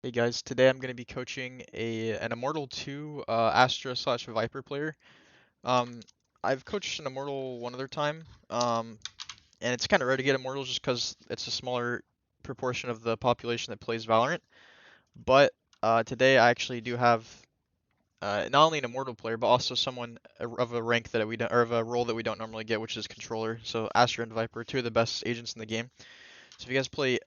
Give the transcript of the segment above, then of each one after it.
Hey guys, today I'm going to be coaching an Immortal 2 Astra slash Viper player. Um, I've coached an Immortal one other time, and it's kind of rare to get Immortals just because it's a smaller proportion of the population that plays Valorant. But today I actually do have not only an Immortal player, but also someone of a rank that we don't, or of a role that we don't normally get, which is controller. So Astra and Viper, two of the best agents in the game. So if you guys play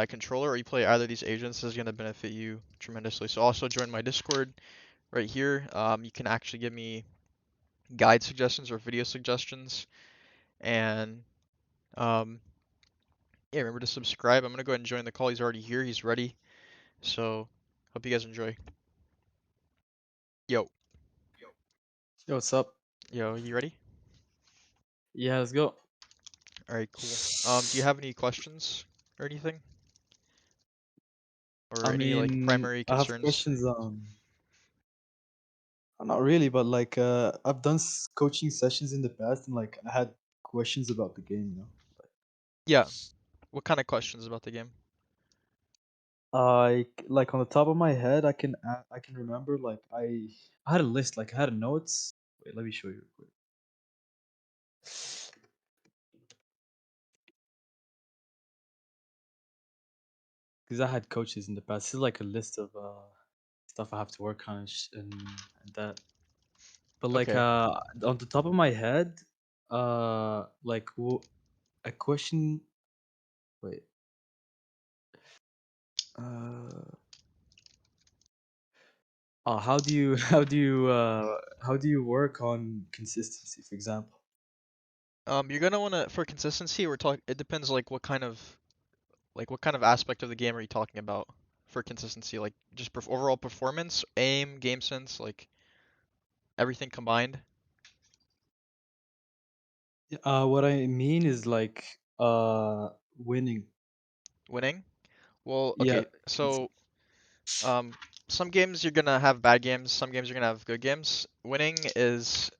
controller or you play either of these agents, this is going to benefit you tremendously. So also join my Discord right here. You can actually give me guide suggestions or video suggestions. And um, yeah, remember to subscribe. I'm going to go ahead and join the call. He's already here. He's ready. So hope you guys enjoy. Yo, Yo, what's up? yo, you ready? Yeah, let's go. All right, cool. Do you have any questions or anything? Or I any like mean, primary I have concerns? questions. Not really, but I've done coaching sessions in the past, and like I had questions about the game. Yeah. What kind of questions about the game? Like on the top of my head, I can remember I had a list, like I had notes. Wait, let me show you real quick. Because I had coaches in the past. This is like a list of stuff I have to work on and that. But Okay. on the top of my head, a question. Wait. Uh, how do you how do you work on consistency, for example? You're gonna wanna for consistency. We're talking. It depends like what kind of aspect of the game are you talking about for consistency? Like just overall performance, aim, game sense, like everything combined. What I mean is winning. Winning. Well, Yeah, okay. cons- So um, some games you're gonna have bad games. Some games you're gonna have good games. Winning is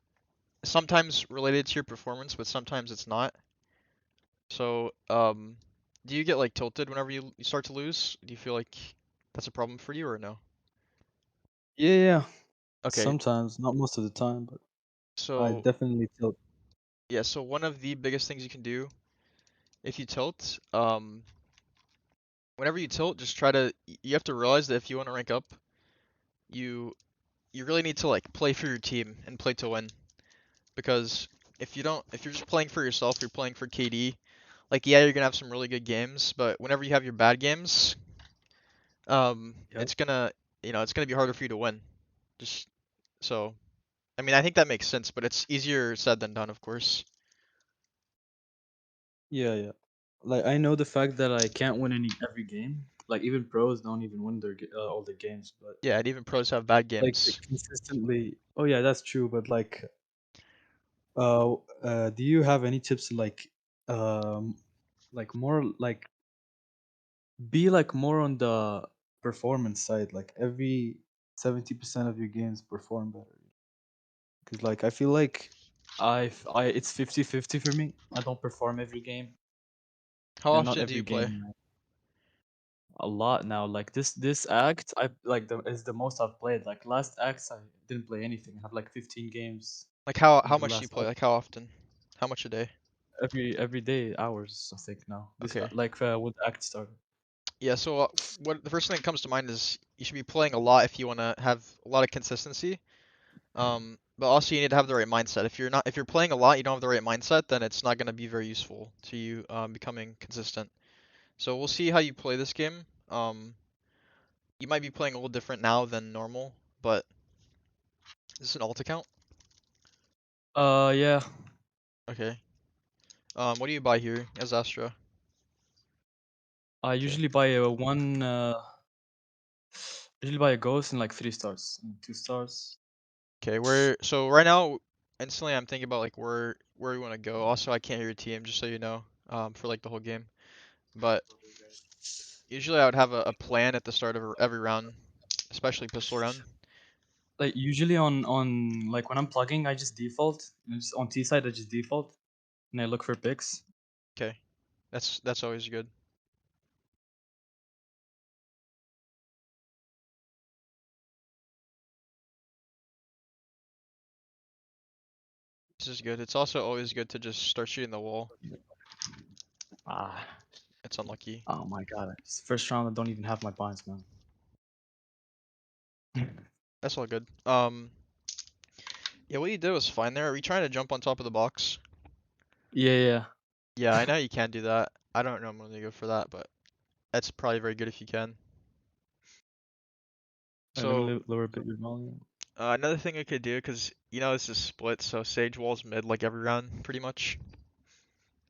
sometimes related to your performance, but sometimes it's not. So do you get like tilted whenever you start to lose? Do you feel like that's a problem for you or no? yeah. Okay. Sometimes, not most of the time, but I So definitely feel. yeah. So one of the biggest things you can do if you tilt, whenever you tilt, just try to. You have to realize that if you want to rank up, you you really need to like play for your team and play to win. Because if you don't, if you're just playing for yourself, you're playing for KD. Like yeah, you're gonna have some really good games, but whenever you have your bad games, Yep. it's gonna, it's gonna be harder for you to win. Just so, I mean, I think that makes sense, but it's easier said than done, of course. Yeah. Like I know the fact that I can't win any every game. Like even pros don't even win all the games, but Yeah, and even pros have bad like games. consistently. Oh yeah, that's true. But do you have any tips to um, more be like more on the performance side? Like every 70% of your games perform better. Because like I feel like I it's 50-50 for me. I don't perform every game, How and not often do every you play? game a lot now. Like this act, I like the is the most I've played. Like last acts, I didn't play anything. I have like 15 games Like how into the much do you last play? act. Like how often? How much a day? Every day hours, I think now. This Okay. when the act started. Yeah, so what the first thing that comes to mind is you should be playing a lot if you want to have a lot of consistency. But also you need to have the right mindset. If you're playing a lot, you don't have the right mindset, then it's not going to be very useful to you becoming consistent. So we'll see how you play this game. You might be playing a little different now than normal, but is this an alt account? Yeah. Okay. What do you buy here as Astra? I Okay. usually buy a one. Usually buy a ghost and like 3 stars, and 2 stars. Okay, so right now instantly I'm thinking about like where we want to go. Also, I can't hear your team, just so you know, for like the whole game. But usually I would have a plan at the start of every round, especially pistol round. Like usually on like when I'm plugging, I just default. And just on T side, I just default and I look for picks. Okay, that's always good. This is good. It's also always good to just start shooting the wall. Ah, It's unlucky. oh my god. It's the first round I don't even have my binds, man. That's all good. Yeah, what you did was fine there. Are we trying to jump on top of the box? Yeah, yeah. Yeah, I know you can do that. I don't normally go for that, but that's probably very good if you can. Alright, let me So, lower a bit your volume. another thing I could do, because you know this is split, so Sage Wall's mid like every round, pretty much.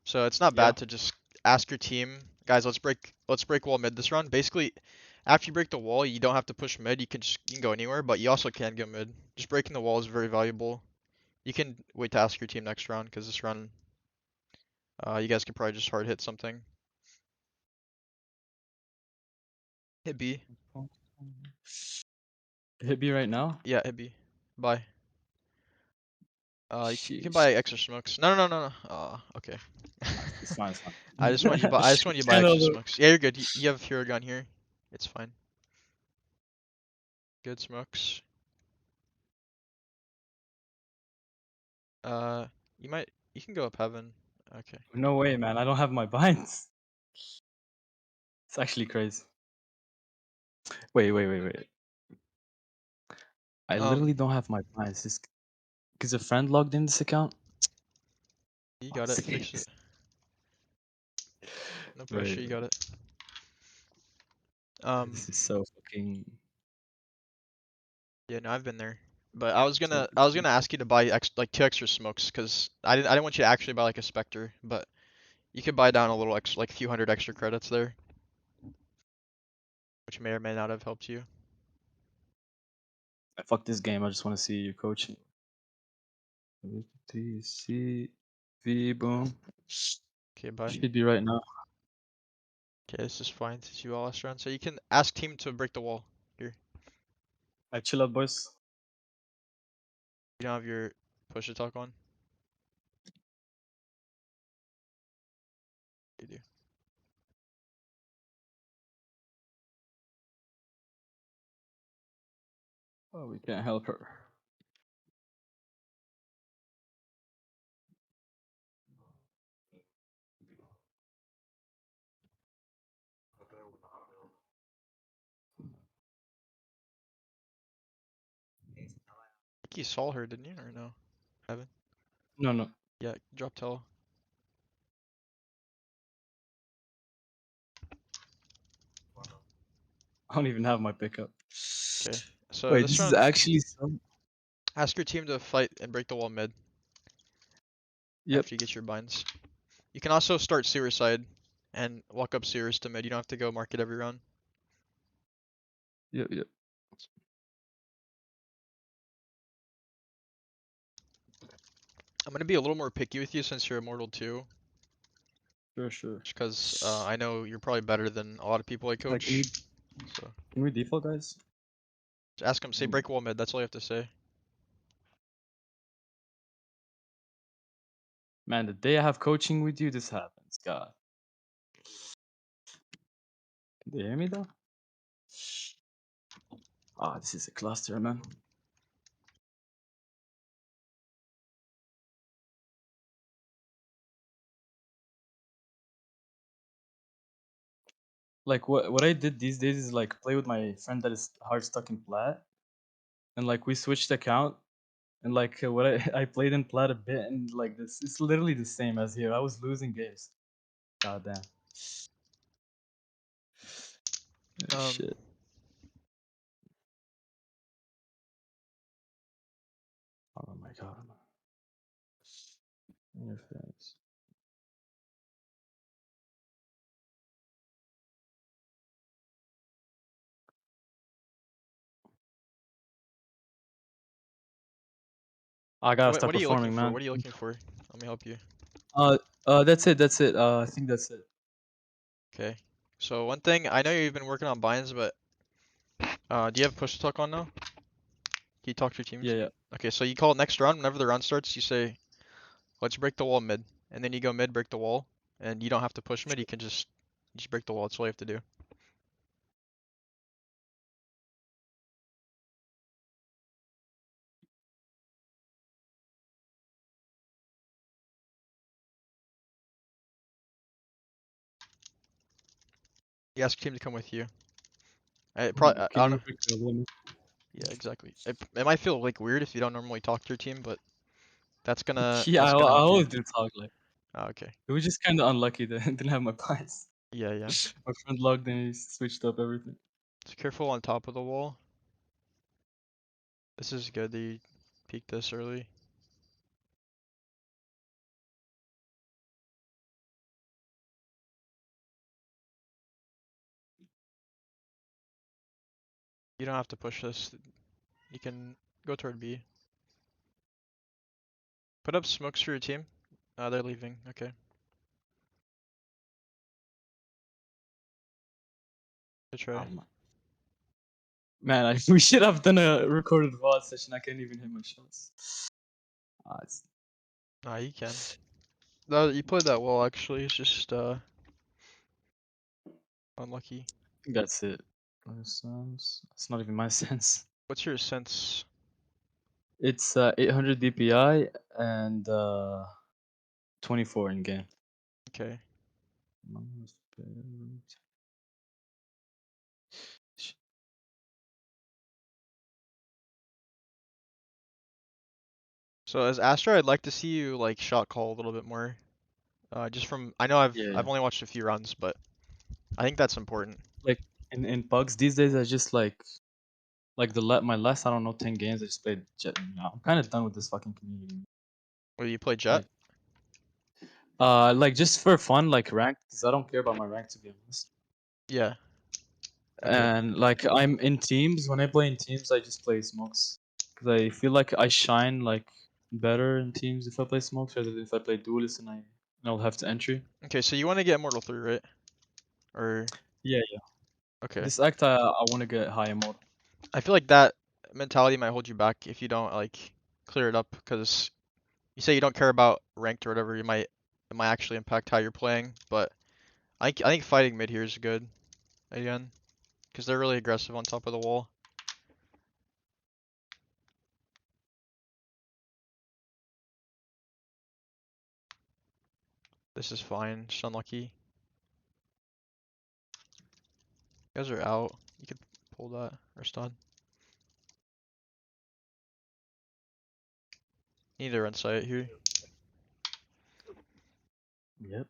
So it's not Yeah. bad to just ask your team, guys, let's break wall mid this round. Basically, after you break the wall, you don't have to push mid. You can go anywhere, but you also can go mid. Just breaking the wall is very valuable. You can wait to ask your team next round, because this round, you guys could probably just hard hit something. Hit B. Hit B right now? Yeah, hit B. Bye. You can Sheesh. buy extra smokes. No, no, no, no. Okay. It's fine, it's I fine. just want you to buy extra Channel smokes. Yeah, you're good. You have hero gun here. It's fine. Good smokes. Uh, you can go up heaven. Okay. No way, man. I don't have my binds. It's actually crazy. Wait. I Um, literally don't have my binds. Just because a friend logged in this account. you Oh, got it. Fix it. No pressure. wait, You got it. this is so fucking. Yeah, no, I've been there. But So I was gonna ask you to buy like two extra smokes, cause I didn't want you to actually buy like a Spectre, but you could buy down a little extra, like a few hundred extra credits there, which may or may not have helped you. fuck this game. I just want to see you coaching. TC V boom. Okay, bye. Should be right now. Okay, this is fine since you all last round. So you can ask team to break the wall. Here, I chill out, boys. you don't have your push to talk on. You do. Oh, we can't help her. I think you saw her, didn't you? Or no? Haven't. No, no. Yeah, drop tell. I don't even have my pickup. Okay. So Wait, this this is round, actually some. ask your team to fight and break the wall mid Yep. after you get your binds. You can also start sewer side and walk up sewers to mid. You don't have to go market every round. Yep. I'm gonna be a little more picky with you since you're Immortal 2, Sure. just because I know you're probably better than a lot of people I Like, coach. So can we default, guys? just ask them, say break wall mid. That's all you have to say. Man, the day I have coaching with you, this happens. God. Can they hear me though? Ah, this is a cluster, man. Like what I did these days is like play with my friend that is hard stuck in plat, and like we switched account, and like what I played in plat a bit, and like this it's literally the same as here. I was losing games. God damn. Um, Shit. Oh my god. Interface. I gotta stop what are you looking performing, for? man. What are you looking for? Let me help you. That's it. That's it. I think that's it. Okay. So one thing, I know you've been working on binds, but do you have push to talk on now? Can you talk to your teams? Yeah. Okay, so you call it next round. Whenever the round starts, you say, let's break the wall mid. And then you go mid, break the wall. And you don't have to push mid, you just break the wall. That's all you have to do. You ask your team to come with you. I Give probably I me don't a know. quick warning. Yeah, exactly. It might feel like weird if you don't normally talk to your team, but Yeah, that's I gonna help you. always do talk like. Oh, okay. It was just kind of unlucky that I didn't have my bias. Yeah, yeah. My friend logged in, he switched up everything. So careful on top of the wall. This is good that you peeked this early. You don't have to push this. You can go toward B. Put up smokes for your team. They're leaving. Okay. Good try. Man, we should have done a recorded VOD session. I can't even hit my shots. It's Nah, you can. No, you played that well actually. It's just unlucky. That's it. It's not even my sense. What's your sense? It's 800 DPI and 24 in game. Okay. So as Astra, I'd like to see you like shot call a little bit more. Just from I know Yeah, I've only watched a few runs, but I think that's important. like in bugs these days, I just like my last I don't know 10 games I just played Jet. Now I'm kind of done with this fucking community. Will you play Jett? Like like just for fun, like ranked, because I don't care about my rank to be honest. Yeah. Okay. And like I'm in teams. When I play in teams, I just play smokes because I feel like I shine like better in teams if I play smokes rather than if I play duelist and I'll have to entry. Okay, so you want to get Immortal 3, right? Or Yeah, yeah. okay. This act I want to get high immortal. I feel like that mentality might hold you back if you don't like clear it up because you say you don't care about ranked or whatever, it might actually impact how you're playing, but I think fighting mid here is good again because they're really aggressive on top of the wall. This is fine, just unlucky. You guys are out. You could pull that or stun. You need to run sight here. Yep.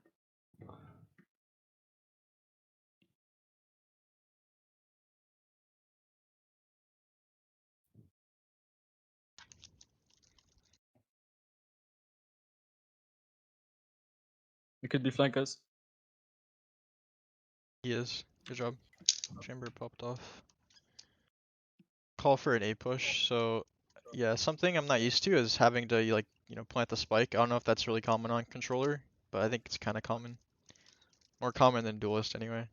It could be flankers. He is. Good job. Chamber popped off. Call for an A push. So yeah, something I'm not used to is having to like, plant the spike. I don't know if that's really common on controller, but I think it's kind of common. More common than duelist anyway.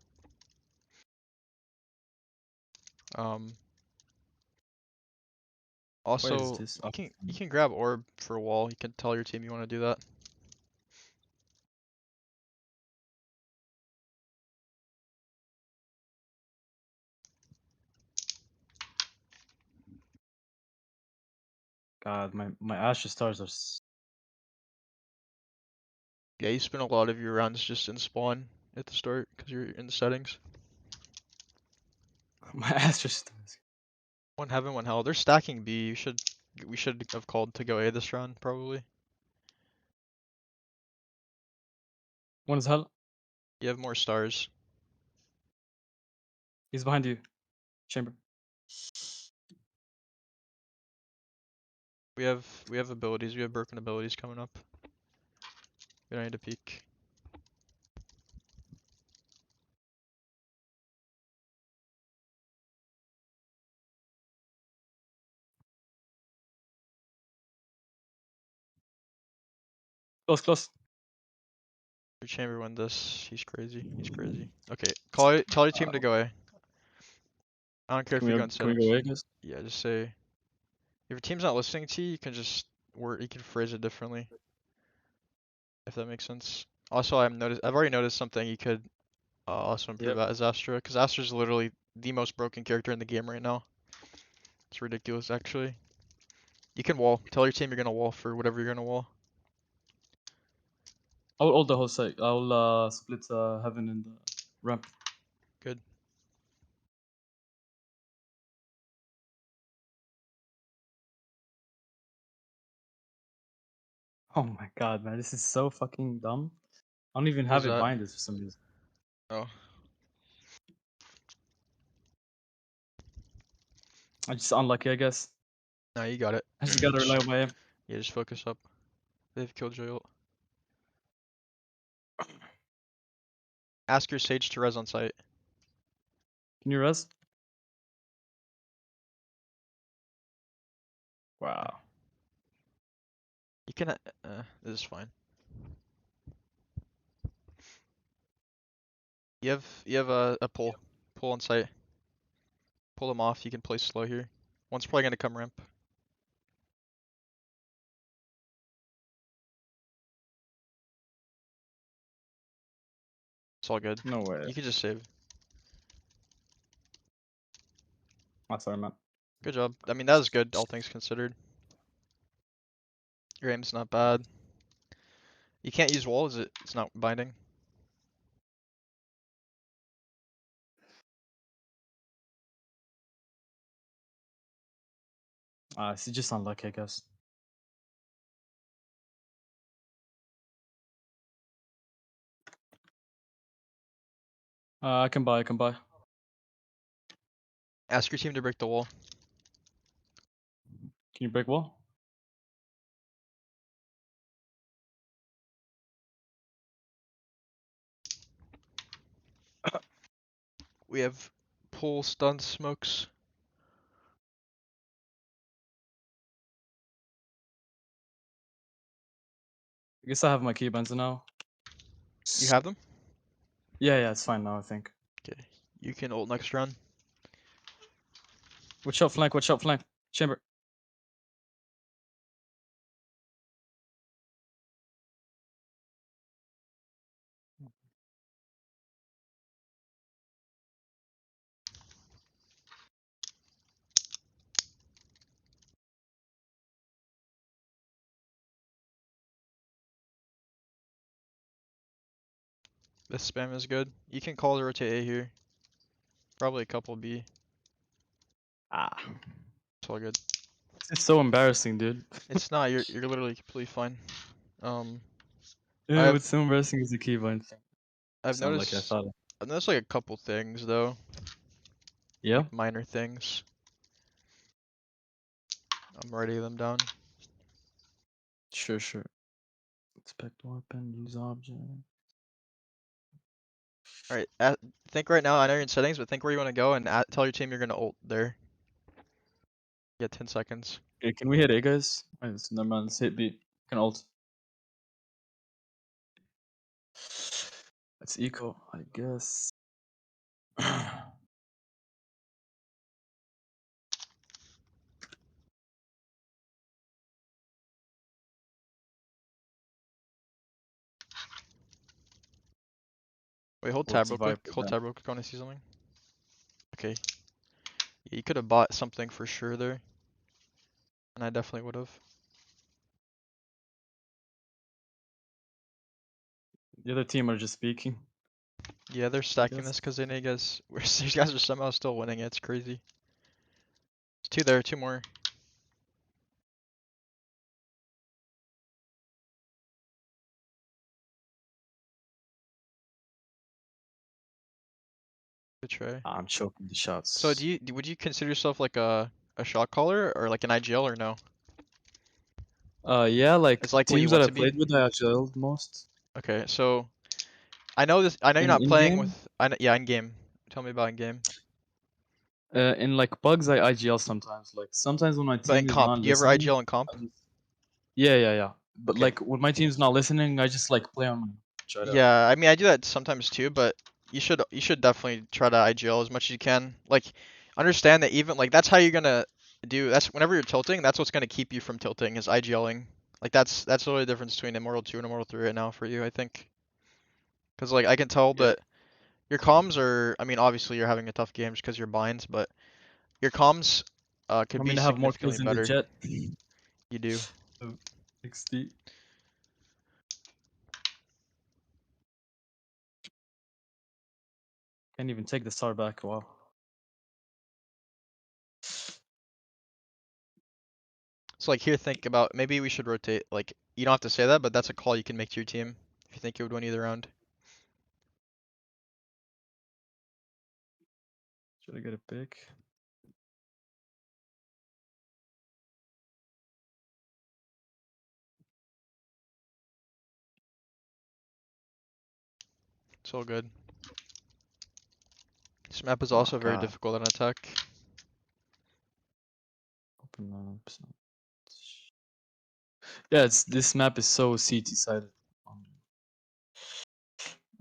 Um, Where is Also this? you Oh, can grab orb for a wall. You can tell your team you want to do that. God, my Astra stars are. Yeah, you spend a lot of your rounds just in spawn at the start because you're in the settings. My Astra stars. One heaven, one hell. They're stacking B. We should have called to go A this round probably. One is hell. You have more stars. He's behind you. Chamber. We have abilities. We have broken abilities coming up. We don't need to peek. Close, close. Your chamber won this. He's crazy. He's crazy. Okay, tell your team to go A. I don't care if you go in Can we go settings. away, guys? Yeah, just say if your team's not listening to you, you can just you can phrase it differently, if that makes sense. Also, I've already noticed something you could also improve Yep. at is Astra, because Astra's literally the most broken character in the game right now. It's ridiculous, actually. You can wall. Tell your team you're gonna wall for whatever you're gonna wall. I'll hold the whole site. I'll split heaven and the ramp. Good. Oh my god, man, this is so fucking dumb. I don't even What was have it that? binded for some reason. Oh, I'm just unlucky, I guess. no, you got it. I just gotta rely on my aim. Yeah, just focus up. They have killjoy ult. Ask your sage to res on site. Can you res? Wow. You can. This is fine. You have a pull. Pull on site. Pull them off. You can play slow here. One's probably gonna come ramp. It's all good. No way. You can just save. Oh, sorry, man. Good job. I mean, that was good, all things considered. Your aim's not bad. You can't use wall, is it? It's not binding. It's just unlucky, I guess. I can buy, I can buy. Ask your team to break the wall. Can you break wall? We have pull, stun, smokes. I guess I have my keybinds now. You have them? Yeah, it's fine now, I think. Okay. You can ult next round. Watch out, flank, watch out, flank. Chamber. This spam is good. You can call the rotate A here. Probably a couple B. Ah. It's all good. It's so embarrassing, dude. It's not, you're literally completely fine. Um Yeah, I've what's so embarrassing is the keybind thing. I've Sound like I noticed thought it. I've noticed like a couple things though. Yeah? Like minor things. I'm writing them down. Sure. Inspect weapon, use object. Alright, think right now, I know you're in settings, but think where you want to go and tell your team you're gonna ult there. You get 10 seconds. Okay, can we hit A, guys? Never mind, let's hit B. Can ult. That's eco, I guess. Wait, hold Or tab it's real quick. Viper Hold then. tab real quick. I want to see something. Okay. Yeah, you could have bought something for sure there. And I definitely would have. The other team are just speaking, Yeah, they're I stacking guess. this because they know you guys, these guys are somehow still winning it. It's crazy. There's two there, two more. Good try. I'm choking the So shots. would you consider yourself like a shot caller or like an IGL or no? Yeah, like It's like what you teams that want I to be? played with, I actually most. Okay, so I know this. I know you're not In playing game, with. Yeah, in game. Tell me about in game. in like bugs, I IGL sometimes. Like sometimes when my But in team is comp, not do you ever listening, IGL in comp? I just yeah. But Okay. like when my team's not listening, I just like play on my try to. Yeah, I mean I do that sometimes too, but you should definitely try to IGL as much as you can. Like understand that even like that's how you're gonna do that's whenever you're tilting, that's what's gonna keep you from tilting is IGLing. Like that's really the difference between Immortal 2 and Immortal 3 right now for you, I think. Cause like I can tell Yeah. that your comms are I mean obviously you're having a tough game just because you're binds, but your comms could I be mean, I have more significantly kills in the better. jet. You do. So, 60. Can't even take the star back. Wow. So like here, think about maybe we should rotate. Like you don't have to say that, but that's a call you can make to your team if you think you would win either round. Should I get a pick? It's all good. This map is Oh my also very god. difficult on attack. Open maps. Yeah, this map is so CT sided.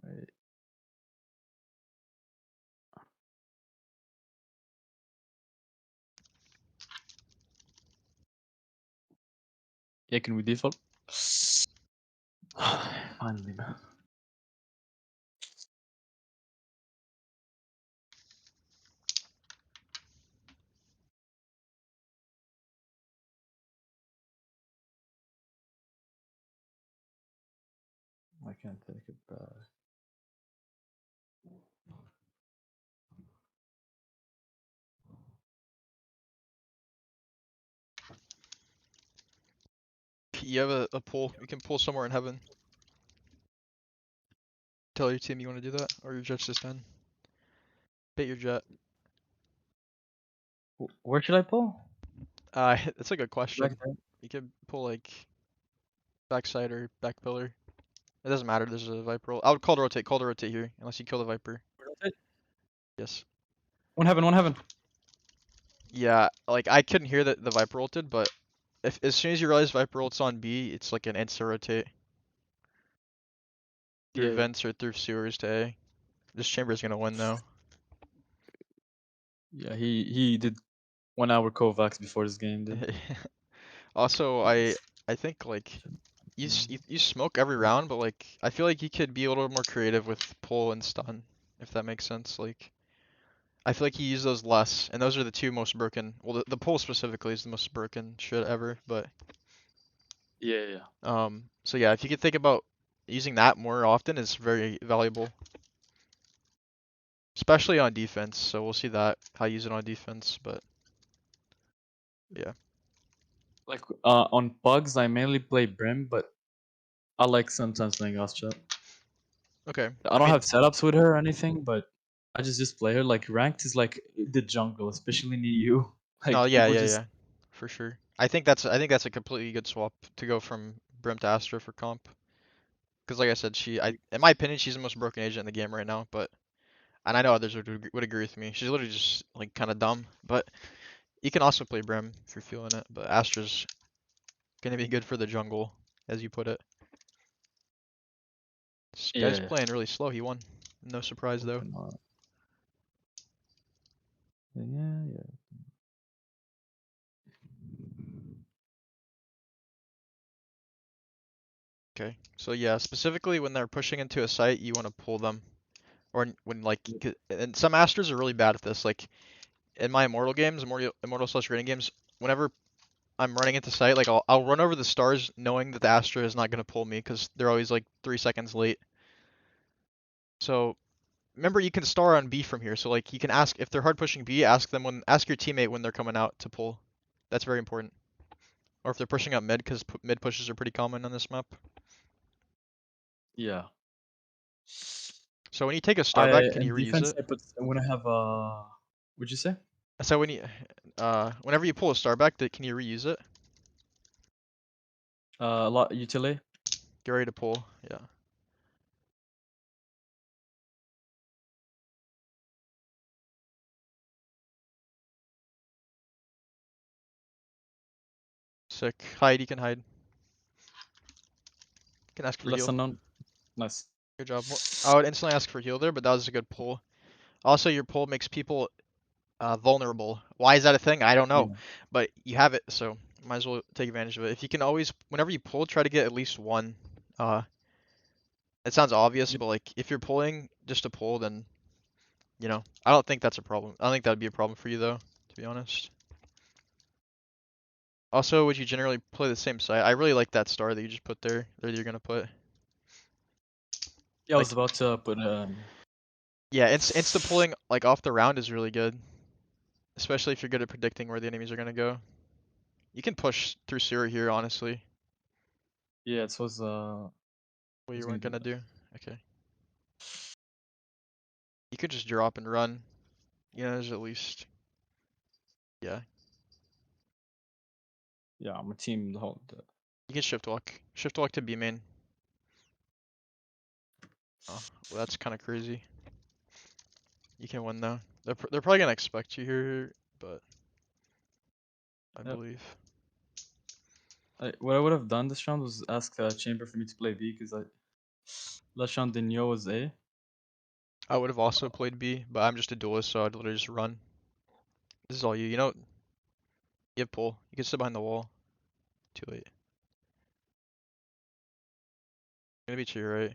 Wait. Yeah, can we default? Finally, man. I can't take it back. You have a pull. You can pull somewhere in heaven. Tell your team you want to do that, or your jet's just done. Bait your jet. Where should I pull? That's a good Back question. there. You could pull like backside or back pillar. It doesn't matter. There's a viper roll. I would call to rotate. Call to rotate here, unless you kill the viper. Rotate. Yes. One heaven, one heaven. Yeah, like I couldn't hear that the viper ulted, but if as soon as you realize viper ult's on B, it's like an insta rotate through Yeah, yeah. vents or through sewers to A. This chamber's gonna win though. Yeah, he did 1 hour Kovacs before this game, dude. Also, I Yes. I think like you smoke every round, but like I feel like you could be a little more creative with pull and stun, if that makes sense. Like I feel like you use those less, and those are the two most broken. Well, the pull specifically is the most broken shit ever, but Yeah, yeah. so yeah, if you could think about using that more often, it's very valuable, especially on defense. So we'll see that how you use it on defense, but yeah. Like on Pugs, I mainly play Brim, but I like sometimes playing Astra. Okay. I I don't mean, have setups with her or anything, but I just play her. Like ranked is like the jungle, especially near you. no, Like yeah, people yeah, just yeah, for sure. I think that's a completely good swap to go from Brim to Astra for comp. Because like I said, in my opinion, she's the most broken agent in the game right now. But and I know others would agree with me. She's literally just like kind of dumb. But you can also play Brim if you're feeling it. But Astra's gonna be good for the jungle, as you put it. This yeah, guy's yeah. playing really slow. He won. No surprise though. Open yeah, yeah. Okay. So yeah, specifically when they're pushing into a site, you want to pull them. Or when like, and some Astras are really bad at this. Like in my Immortal games, Immortal slash rating games, whenever I'm running into site, like I'll run over the stars knowing that the Astra is not gonna pull me because they're always like 3 seconds late. So remember you can star on B from here. So like you can ask if they're hard pushing B, ask your teammate when they're coming out to pull. That's very important. Or if they're pushing up mid, because mid pushes are pretty common on this map. Yeah. So when you take a star I back, can in you reuse defense it? I put when I have what'd you say? So whenever you pull a star back, can you reuse it? A lot utility. Get ready to pull. Yeah. Sick. Hide. You can hide. You can ask for Less heal. unknown. Nice. Good job. I would instantly ask for heal there, but that was a good pull. Also, your pull makes people vulnerable. Why is that a thing? I don't know, Yeah. but you have it, so might as well take advantage of it. If you can always, whenever you pull, try to get at least one. Uh, it sounds obvious, Yep. but like if you're pulling just to pull, then I don't think that's a problem. I don't think that'd be a problem for you though, to be honest. Also, would you generally play the same site? I really like that star that you just put there, or that you're gonna put. Yeah, I was Like, about to put Yeah, insta pulling like off the round is really good, especially if you're good at predicting where the enemies are gonna go. You can push through sewer here, honestly. Yeah, it was What was you gonna weren't do gonna that. do. Okay. You could just drop and run. You know, there's at least. Yeah. Yeah, I'm a team the whole. You can shift walk. Shift walk to B main. Oh, well, that's kind of crazy. You can win though. They're probably gonna expect you here, but I Yep. believe. What I would have done this round was ask Chamber for me to play B because I last round Dinho was A. I would have also played B, but I'm just a duelist, so I'd literally just run. This is all you. You know, you have pull. You can sit behind the wall. Too late. Gonna be to your right.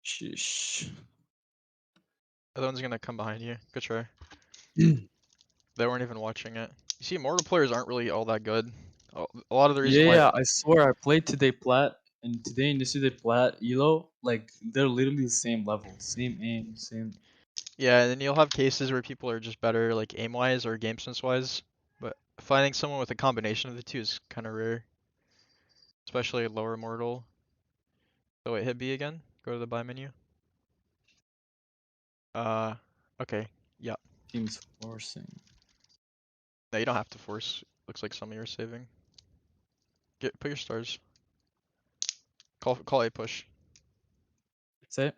Sheesh. Other one's gonna come behind you. Good try. They weren't even watching it. You see, Immortal players aren't really all that good. A lot of the reason Yeah, why. yeah, I swear I played today Plat and today in yesterday Plat Elo, like they're literally the same level, same aim, same. Yeah, and then you'll have cases where people are just better, like aim-wise or game sense-wise. But finding someone with a combination of the two is kind of rare, especially a lower Immortal. So wait, hit B again. Go to the buy menu. Uh, okay. Yeah. Teams forcing. No, you don't have to force. Looks like some of you are saving. Put your stars. Call A push. That's it.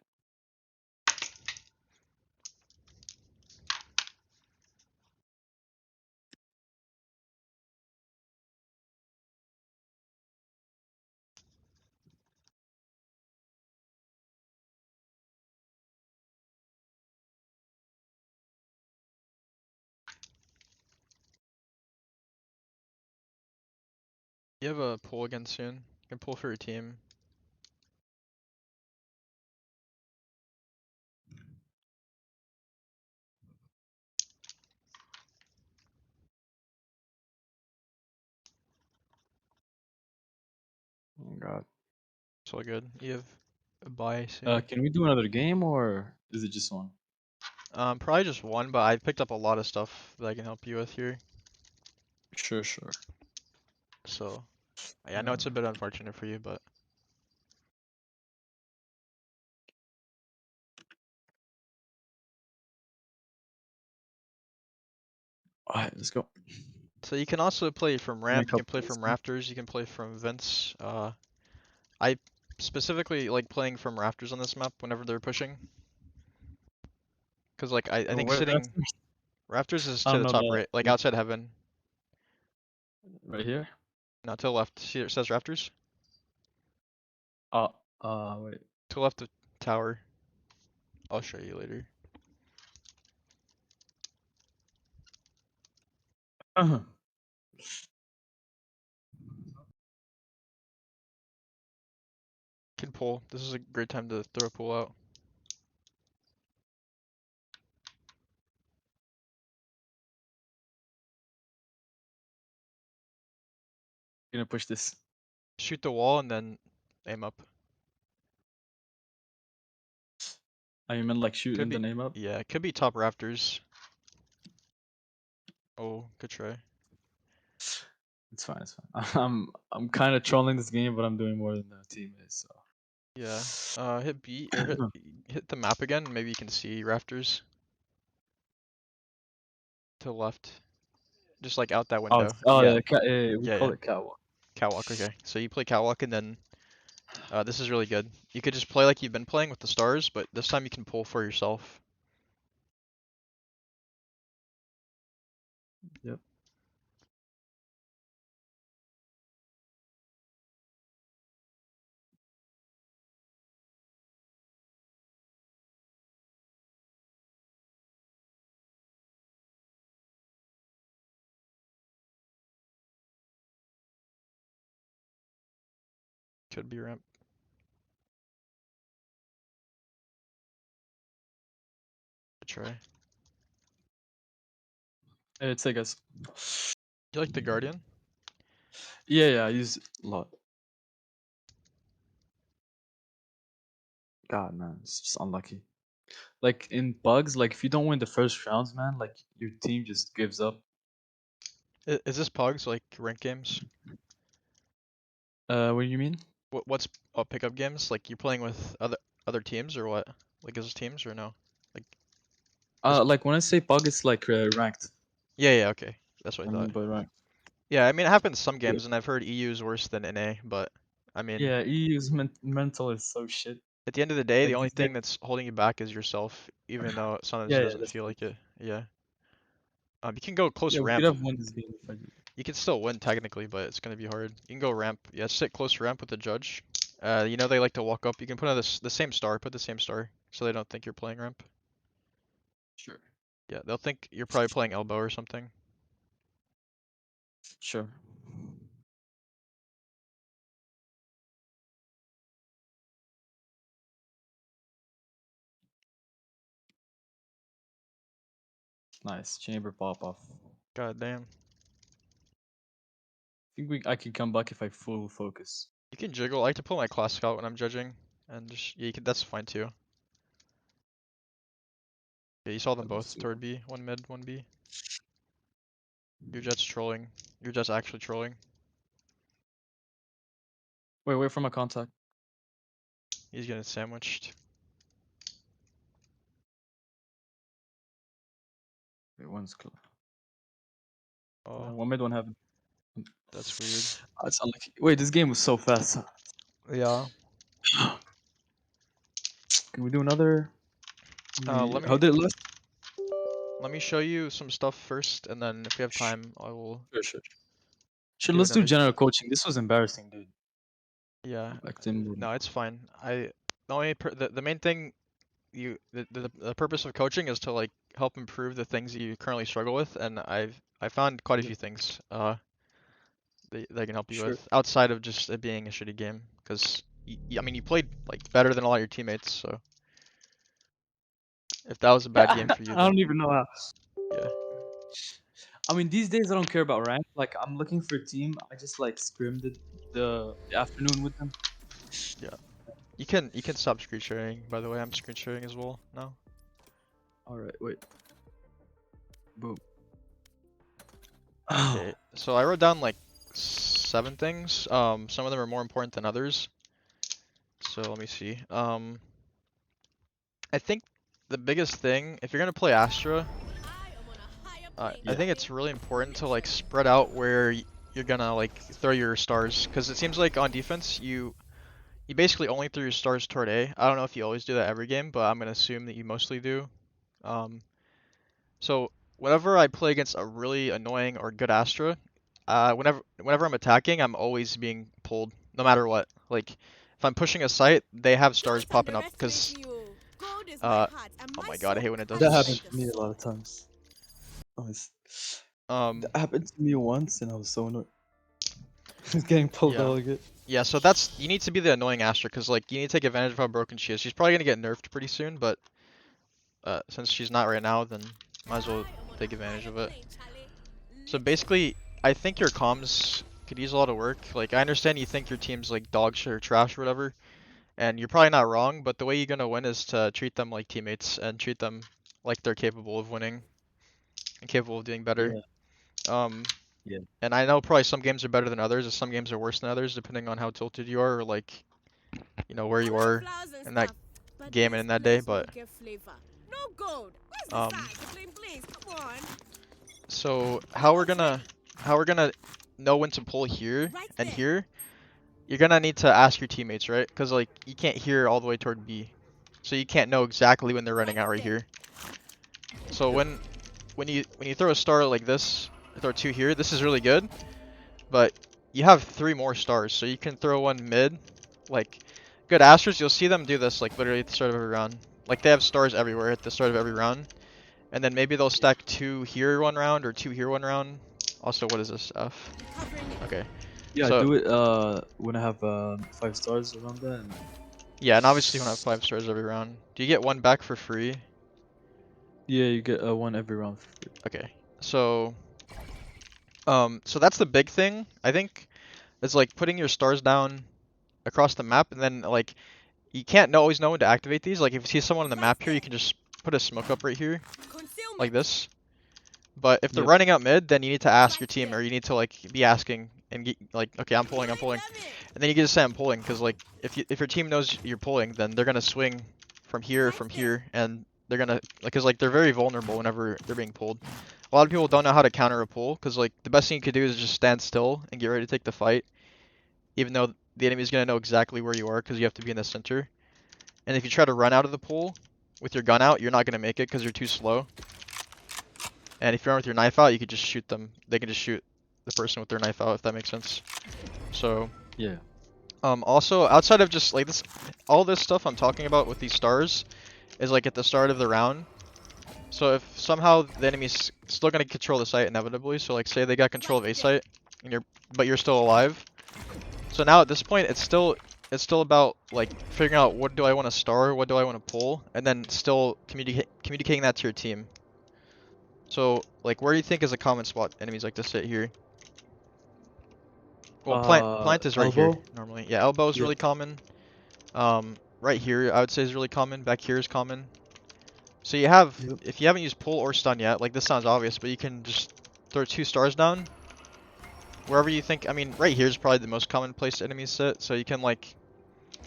You have a pull again soon. You can pull for your team. Oh my god. It's all good. You have a buy soon. Can we do another game or is it just one? Probably just one, but I picked up a lot of stuff that I can help you with here. Sure, sure. So, yeah, I know Uh, it's a bit unfortunate for you, but Alright, let's go. so you can also play from ramp, Make you up can play for this from game. rafters, you can play from vents. I specifically like playing from rafters on this map whenever they're pushing, because like I think Where sitting after? rafters is I to don't the know top the right, like outside heaven, right here. not to the left. See, it says rafters. Uh, wait. To the left of tower. I'll show you later. Can pull. This is a great time to throw a pull out. Gonna push this. Shoot the wall and then aim up. I meant like shoot Could and be, then aim up. yeah, it could be top rafters. Oh, good try. It's fine. It's fine. I'm kind of trolling this game, but I'm doing more than the team is. So. Yeah. Hit B or hit the map again. Maybe you can see rafters to the left, just like out that Oh, window. oh Yeah. yeah, we Yeah, call yeah. it catwalk. Catwalk. Okay. So you play catwalk and then this is really good. You could just play like you've been playing with the stars, but this time you can pull for yourself. Yep. Could be ramp. Good try. It's I guess. You like the guardian? Yeah, yeah. I use a lot. God, man, it's just unlucky. Like in bugs, like if you don't win the first rounds, man, like your team just gives up. Is this Pogs like rank games? What do you mean? What's pickup games? Like you're playing with other teams or what? Like is this teams or no? Like is Like when I say bug, it's like ranked. yeah, okay. That's what I I thought. mean by ranked. Yeah, I mean it happens some Yeah, games and I've heard EU is worse than NA, but I mean yeah. EU's mental is so shit. at the end of the day, the Like only these guys. thing that's holding you back is yourself, even though sometimes Yeah, it yeah, doesn't that's feel true. like it. Yeah. You can go close Yeah, we could ramp. have won this game if I did. You can still win technically, but it's gonna be hard. You can go ramp. Yeah, sit close ramp with the judge. You know they like to walk up. You can put on the same star. Put the same star, so they don't think you're playing ramp. Sure. Yeah, they'll think you're probably playing elbow or something. Sure. Nice chamber pop off. God damn. I can come back if I full focus. You can jiggle. I like to pull my classic out when I'm judging, and just yeah, you can. That's fine too. Yeah, you saw them Let me both see. toward B. One mid, one B. Your jet's trolling. Your jet's actually trolling. Wait for my contact. He's getting sandwiched. Wait, one's close. Oh, One mid, one heaven. that's weird. That's unlucky. Wait, this game was so fast. Yeah. Can we do another? Let How me did it last? show you some stuff first, and then if we have time, I will Sure. Sure, do let's do another. general coaching. This was embarrassing, dude. Yeah. Like Tim. No, it's fine. The main thing the purpose of coaching is to like help improve the things that you currently struggle with, and I found quite a Yeah, few things that I can help you sure. with outside of just it being a shitty game. Because I mean you played like better than a lot of your teammates, so if that was a bad game for you, I don't then even know how. yeah, I mean, these days I don't care about rank. Like, I'm looking for a team. I just like scrimmed the afternoon with them. yeah. You can stop screen sharing. By the way, I'm screen sharing as well now. All right, wait. Boom. Okay, so I wrote down like 7 things. Some of them are more important than others. So let me see. I think the biggest thing, if you're gonna play Astra, I Yeah. think it's really important to like spread out where you're gonna like throw your stars, because it seems like on defense you basically only throw your stars toward A. I don't know if you always do that every game, but I'm gonna assume that you mostly do. Um, so whenever I play against a really annoying or good Astra, whenever I'm attacking, I'm always being pulled, no matter what. Like if I'm pushing a site, they have stars Don't popping up because underestimate you. Gold is my uh, heart and oh my my god, I hate soul when it does That has this. happened made to me a this. lot of times. Oh, that Um, happened to me once, and I was so annoyed. I was getting pulled yeah. out again. Yeah, so you need to be the annoying Astra, because like you need to take advantage of how broken she is. She's probably gonna get nerfed pretty soon, but since she's not right now, then might as well I am on take a advantage higher of it. plane, Charlie. So Listen to me. basically, I think your comms could use a lot of work. Like I understand you think your team's like dog shit or trash or whatever, and you're probably not wrong, but the way you're gonna win is to treat them like teammates and treat them like they're capable of winning and capable of doing better. Yeah, Um, yeah. and I know probably some games are better than others, and some games are worse than others, depending on how tilted you are or like where I you like are flowers and in that stuff, but game and this in that day. place But won't get flavor. No gold. Where's the um, size? The bling blings. Come on. so Almost ready. how we're gonna know when to pull here Right and there. here, you're gonna need to ask your teammates, right? Because like you can't hear all the way toward B, so you can't know exactly when they're running Right out right there. here. So Yep. when you throw a star like this, throw 2 here, this is really good, but you have 3 more stars, so you can throw one mid. Like good Astros, you'll see them do this like literally at the start of every round. Like they have stars everywhere at the start of every round, and then maybe they'll stack 2 here one round or 2 here one round. Also, what is this F? I'm covering it. Okay, Yeah, I so do it when I have 5 stars around that. And yeah, and obviously you want to have 5 stars every round. Do you get one back for free? yeah, you get one every round for free. Okay, so so that's the big thing I think is like putting your stars down across the map, and then like you can't always know when to activate these. Like if you see someone on the map here, you can just put a smoke up right here, Concealment. like this. But if they're Yep. running up mid, then you need to ask your team, or you need to like be asking and get, like, okay, I'm pulling, and then you can just say I'm pulling, because like if your team knows you're pulling, then they're gonna swing from here, and they're gonna because like they're very vulnerable whenever they're being pulled. A lot of people don't know how to counter a pull, because like the best thing you could do is just stand still and get ready to take the fight, even though the enemy's gonna know exactly where you are, because you have to be in the center. And if you try to run out of the pool with your gun out, you're not gonna make it because you're too slow. And if you run with your knife out, you could just shoot them. They can just shoot the person with their knife out, if that makes sense. So, Yeah. also outside of just like this, all this stuff I'm talking about with these stars is like at the start of the round. So if somehow the enemy's still gonna control the site inevitably, so like say they got control of A site, and but you're still alive. So now at this point, it's still about like figuring out what do I want to star, what do I want to pull, and then still communicating that to your team. So, like, where do you think is a common spot enemies like to sit here? Well, plant is right here Elbow. normally. Yeah, elbow is Yep. really common. Right here I would say is really common. Back here is common. So you have, Yep. if you haven't used pull or stun yet, like this sounds obvious, but you can just throw 2 stars down. Wherever you think, I mean, right here is probably the most common place enemies sit. So you can like,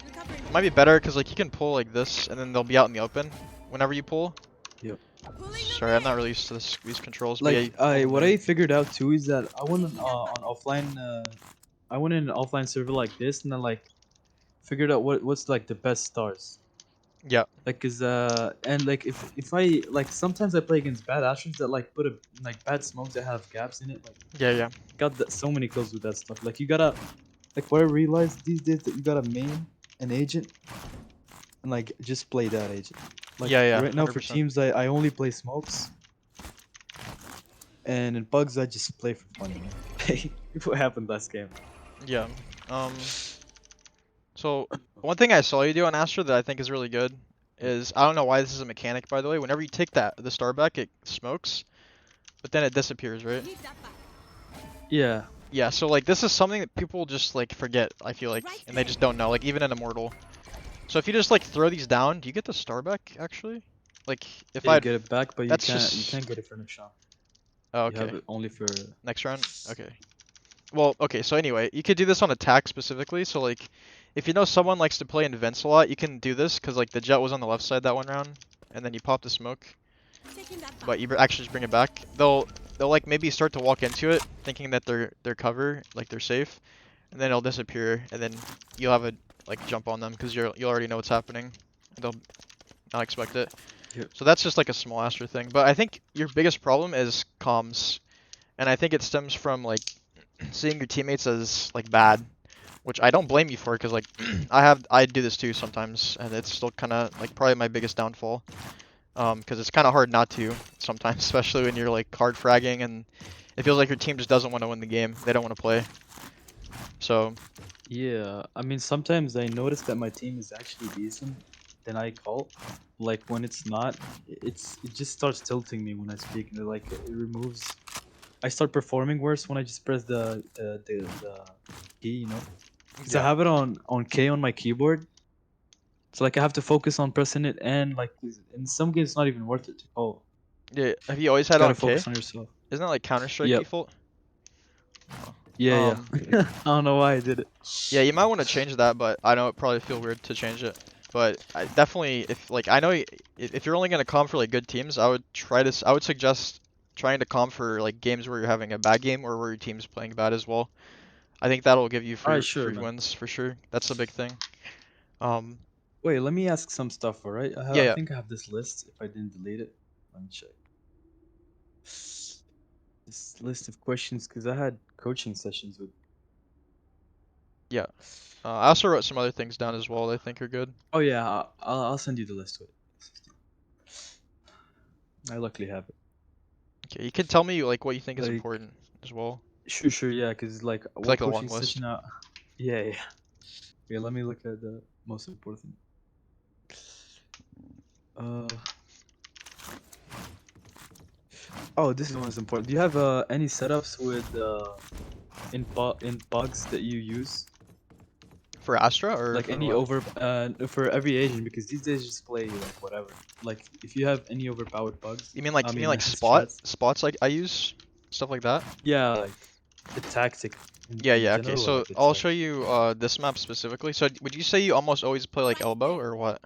it might be better because like you can pull like this, and then they'll be out in the open whenever you pull. Yep. Sorry, I'm not really used to these controls. But yeah, Like you pull what them I figured out too is that I went on offline. I went in an offline server like this, and then like figured out what's like the best stars. there. Yeah, Like is and like if I like sometimes I play against bad Astros that like put a like bad smokes that have gaps in it. Like yeah. got so many kills with that stuff. Like you gotta like what I realized these days that you gotta main an agent and like just play that agent. Like Yeah, right now for 100%. teams I only play smokes. And in bugs, I just play for fun. You know? What happened last game? Yeah. So one thing I saw you do on Astra that I think is really good is, I don't know why this is a mechanic, by the way. Whenever you take the star back, it smokes, but then it disappears, right? Need that back. Yeah. Yeah. So like this is something that people just like forget, I feel like, and they just don't know. Like even in Immortal. So if you just like throw these down, do you get the star back actually? Like if Yeah, I you get it back, but you that's can't just get it for next round. oh, You have okay. it only for Next round? Okay. Well, okay, so anyway, you could do this on attack specifically. So like, if you know someone likes to play in vents a lot, you can do this because like the jet was on the left side that one round, and then you pop the smoke, Taking that back. but you actually just bring it back. They'll like maybe start to walk into it thinking that they're cover, like they're safe, and then it'll disappear, and then you'll have a like jump on them because you already know what's happening. They'll not expect it. Yep. So that's just like a small Astra thing. But I think your biggest problem is comms, and I think it stems from like seeing your teammates as like bad, which I don't blame you for, because like I do this too sometimes, and it's still kind of like probably my biggest downfall, because it's kind of hard not to sometimes, especially when you're like hard fragging and it feels like your team just doesn't want to win the game, they don't want to play. So yeah. I mean, sometimes I notice that my team is actually decent, then I call. Like when it's not, it just starts tilting me when I speak, and like it removes. I start performing worse when I just press the key, you know. Because I yeah, have it on K on my keyboard. So like I have to focus on pressing it, and like in some games it's not even worth it to call. yeah. Have you always Just had it gotta on K? focus on yourself. Isn't that like Counter Strike Yep. default? Yeah, Um, yeah. I don't know why I did it. Yeah, you might want to change that, but I know it probably feel weird to change it. But I definitely, if like I know if you're only gonna comp for like good teams, I would suggest trying to comp for like games where you're having a bad game or where your team's playing bad as well. I think that'll give you All right, free sure, free man. wins for sure. That's the big thing. Um, Wait, let me ask some stuff. All right, yeah, I yeah, think I have this list. If I didn't delete it, let me check. This list of questions because I had coaching sessions with. yeah. I also wrote some other things down as well that I think are good. Oh yeah, I'll send you the list with it. I luckily have it. Okay, you can tell me like what you think is Like, important as well. sure, yeah, because like It's what like a coaching long list. session? Yeah, yeah. Yeah, let me look at the most important. Uh. Oh, this is most important. Do you have any setups with in bugs that you use? For Astra or Like for any what? for every agent, because these days just play like whatever. Like if you have any overpowered bugs, I You mean mean like strats. spots like I use stuff like that? Yeah, like the tactic Yeah, in yeah. Okay, general, so like it's I'll like show you this map specifically. So would you say you almost always play like elbow or what?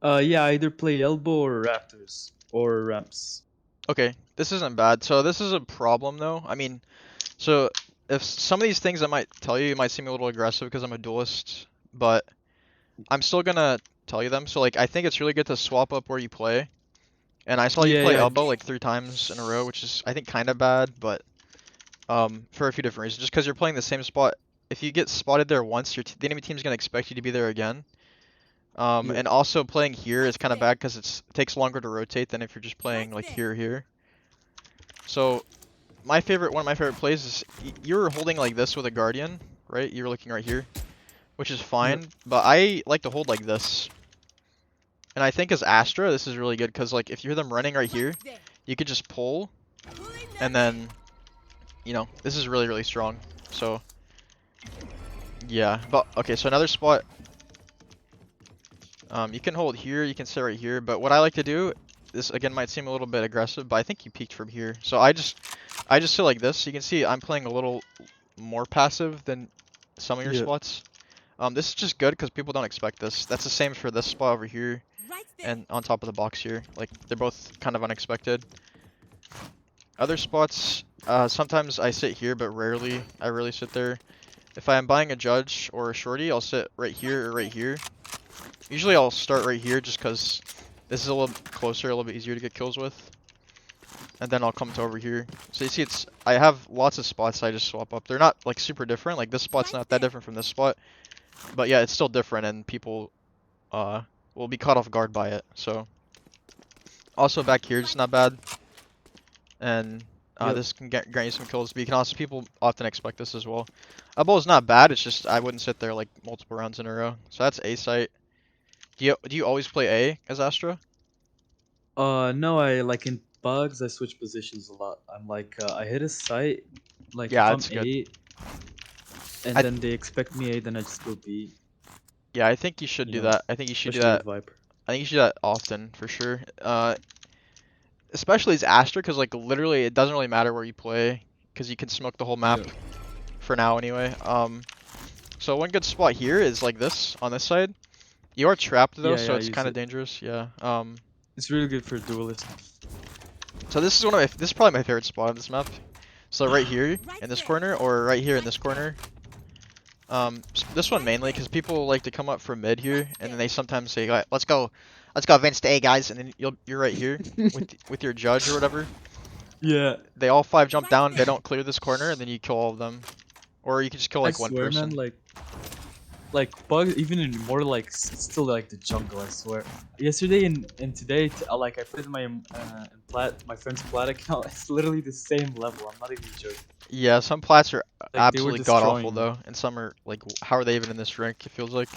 yeah, either play elbow or raptors or ramps. Okay, this isn't bad. So this is a problem though. I mean, so if some of these things I might tell you, might seem a little aggressive because I'm a duelist, but I'm still gonna tell you them. So like I think it's really good to swap up where you play. And I saw you Yeah, play yeah, elbow like 3 times in a row, which is I think kind of bad, but for a few different reasons. Just because you're playing the same spot, if you get spotted there once, the enemy team's gonna expect you to be there again. yeah, And also playing here is Right kind of there. bad because it takes longer to rotate than if you're just playing Right like there. here or here. So one of my favorite plays is you're holding like this with a guardian, right? You're looking right here, which is yeah. fine, but I like to hold like this. And I think as Astra, this is really good because like if you hear them running right Right here, there. you could just pull, Pulling and them then this is really really strong. So yeah, but okay, so another spot. You can hold here, you can sit right here, but what I like to do, this again might seem a little bit aggressive, but I think you peeked from here. So I just sit like this. You can see I'm playing a little more passive than some of your Yeah. spots. This is just good because people don't expect this. That's the same for this spot over here in. Right there. and on top of the box here. Like they're both kind of unexpected. Other spots, sometimes I sit here, but rarely. I rarely sit there. If I am buying a judge or a shorty, I'll sit right here or right here. Usually I'll start right here just because this is a little closer, a little bit easier to get kills with. And then I'll come to over here. So you see I have lots of spots I just swap up. They're not like super different. Like this spot's Right not that there. different from this spot. But yeah, it's still different and people will be caught off guard by it. So also back here is Right not there. bad. And Yep. this can grant you some kills. But you can also people often expect this as well. Elbow is not bad. It's just I wouldn't sit there like multiple rounds in a row. So that's A site. Do you always play A as Astra? No, I like in bugs, I switch positions a lot. I'm like, I hit a site, like if Yeah, I'm it's good. A, and I then they expect me A, then I just go B. Yeah, I think you should You do know, that. I think you should do especially that. with Viper. I think you should do that often for sure. Especially as Astra, because like literally it doesn't really matter where you play, because you can smoke the whole map Yeah. for now anyway. So one good spot here is like this on this side. You are trapped though, Yeah, so yeah, I it's use kind of it. dangerous. Yeah. It's really good for duelist. So this is this is probably my favorite spot on this map. So right here Right in this there. corner, or right here in Right this there. corner. This one Right mainly there. because people like to come up from mid here, Right and then there. they sometimes say, "Alright, let's go Vince to A, guys," and then you're right here with your judge or whatever. Yeah, They all five jump Right down, they there. don't clear this corner, and then you kill all of them, or you can just kill I like one swear, man. person. Like bugs, even in Immortal, like it's still like the jungle. I swear. Yesterday and today, like I played my my friend's plat account. It's literally the same level. I'm not even joking. Yeah, some plats are Like they were absolutely god awful destroying me. though, and some are like, how are they even in this rank? It feels like.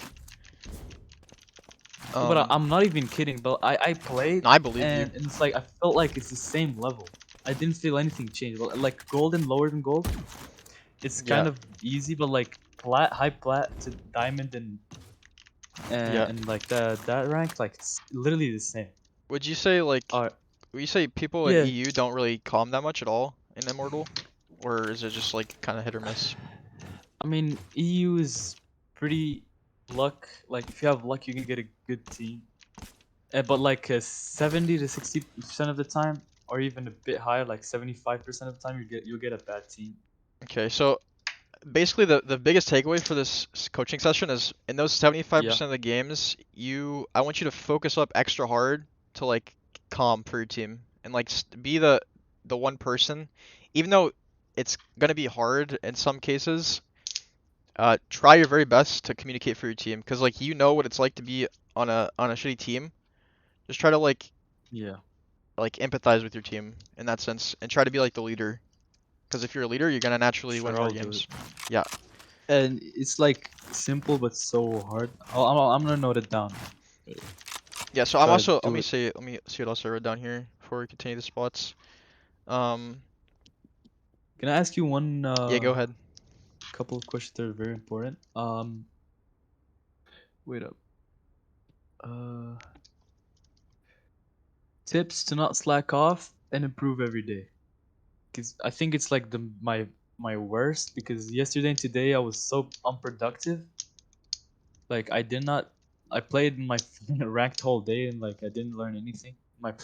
No, but Um, I'm not even kidding. But I played no, I believe you. and it's like I felt like it's the same level. I didn't feel anything change. But like gold and lower than gold, it's Yeah, kind of easy. But like plat, high plat to diamond yeah. and like that rank, like it's literally the same. Would you say like, Uh, would you say people in yeah. EU don't really calm that much at all in Immortal, or is it just like kind of hit or miss? I mean, EU is pretty luck. Like if you have luck, you can get a good team. But like 70 to 60% of the time, or even a bit higher, like 75% of the time, you'll get a bad team. Okay, so basically the biggest takeaway for this coaching session is in those Yeah. 75% of the games, I want you to focus up extra hard to like calm for your team and like be the one person, even though it's gonna be hard in some cases. Try your very best to communicate for your team because like you know what it's like to be on a shitty team. Just try to Yeah. like empathize with your team in that sense and try to be like the leader. Because if you're a leader, you're gonna naturally win Sure, more I'll do it. games. Yeah. And it's like simple but so hard. I'm gonna note it down. Yeah, so I'm Try to also do it. let me see what else I wrote down here before we continue the spots. Um, Can I ask you one yeah, go ahead. couple of questions that are very important. Wait up. Tips to not slack off and improve every day. Because I think it's like my worst. Because yesterday and today I was so unproductive. Like I did not. I played my ranked whole day and like I didn't learn anything.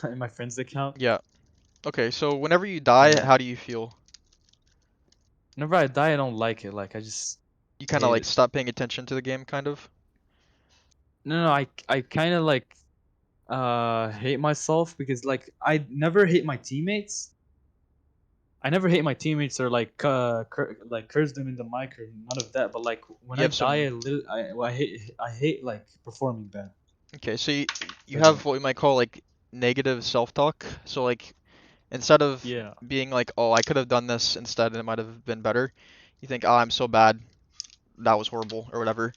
In my friend's account. Yeah. Okay, so whenever you die, Yeah. how do you feel? Whenever I die, I don't like it. Like I just You kind of hate like it. stop paying attention to the game, kind of? No, no, I kind of like hate myself because like I never hate my teammates. I never hate my teammates or like like curse them in the mic or none of that. But like when You I have die, some. I hate like performing bad. Okay, so you Like have what we might call like negative self-talk. So like instead of yeah, being like, oh, I could have done this instead and it might have been better, you think, oh, I'm so bad, that was horrible or whatever.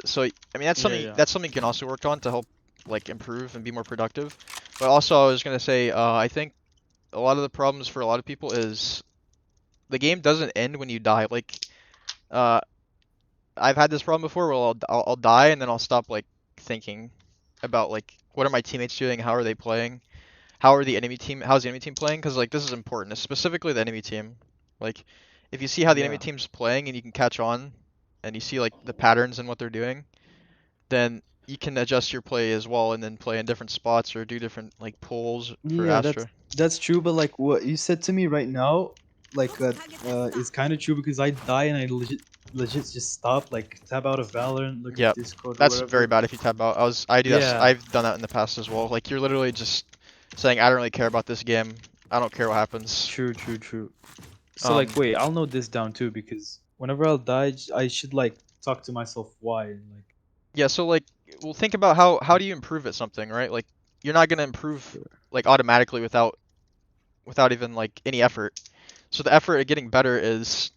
So I mean yeah, yeah, that's something you can also work on to help like improve and be more productive. But also I was gonna say, I think a lot of the problems for a lot of people is the game doesn't end when you die. Like, uh, I've had this problem before where I'll die and then I'll stop like thinking about like what are my teammates doing, how are they playing, how's the enemy team playing? Because like this is important, specifically the enemy team. Like, if you see how the enemy yeah. team's playing and you can catch on, and you see like the patterns and what they're doing, then you can adjust your play as well and then play in different spots or do different like pulls for Yeah, Astra. that's true. But like what you said to me right now, like Looks target is is locked. kind of true because I die and I legit just stop, like tab out of Valorant, look Yeah, at Discord or that's very whatever. bad if you tab out. I do that. Yeah, I've done that in the past as well. Like you're literally just saying, I don't really care about this game. I don't care what happens. true, true, true. So Um, like, wait, I'll note this down too because whenever I'll die, I should like talk to myself why and like. yeah. So like, well, think about how do you improve at something, right? Like you're not gonna improve Sure. like automatically without even like any effort. So the effort at getting better is,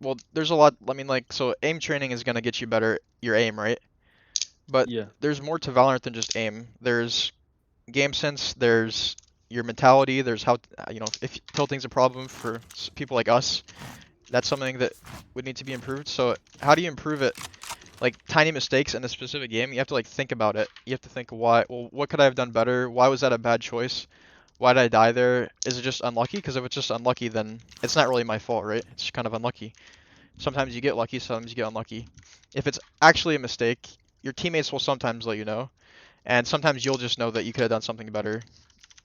well, there's a lot. I mean, like, so aim training is gonna get you better your aim, right? But Yeah. there's more to Valorant than just aim. There's game sense, there's your mentality, there's how, if tilting's a problem for people like us, that's something that would need to be improved. So how do you improve it? Like tiny mistakes in a specific game, you have to like think about it. You have to think why, well, what could I have done better? Why was that a bad choice? Why did I die there? Is it just unlucky? Because if it's just unlucky, then it's not really my fault, right? It's just kind of unlucky. Sometimes you get lucky, sometimes you get unlucky. If it's actually a mistake, your teammates will sometimes let you know, and sometimes you'll just know that you could have done something better.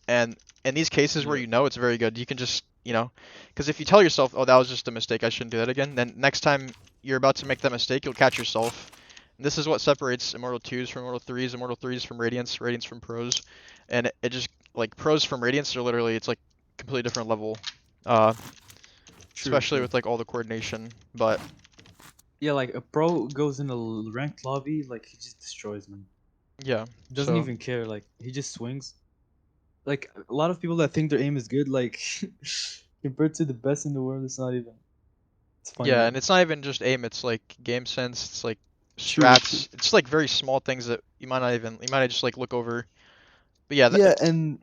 And in these cases where Yeah. you know it's very good, you can just, because if you tell yourself, oh, that was just a mistake, I shouldn't do that again, then next time you're about to make that mistake, you'll catch yourself. And this is what separates Immortal 2s from Immortal 3s, Immortal 3s from Radiance, Radiance from Pros. And it just, like, Pros from Radiance are literally, it's like completely different level. Uh, True, especially true. with like all the coordination. But Yeah, like a pro goes in a ranked lobby, like he just destroys man. yeah, Doesn't so even care. Like he just swings. Like a lot of people that think their aim is good, like compared to the best in the world, it's not even. It's funny, yeah, man. and it's not even just aim, it's like game sense, it's like True, true. strats. It's like very small things that you might just like look over. But yeah, Yeah, and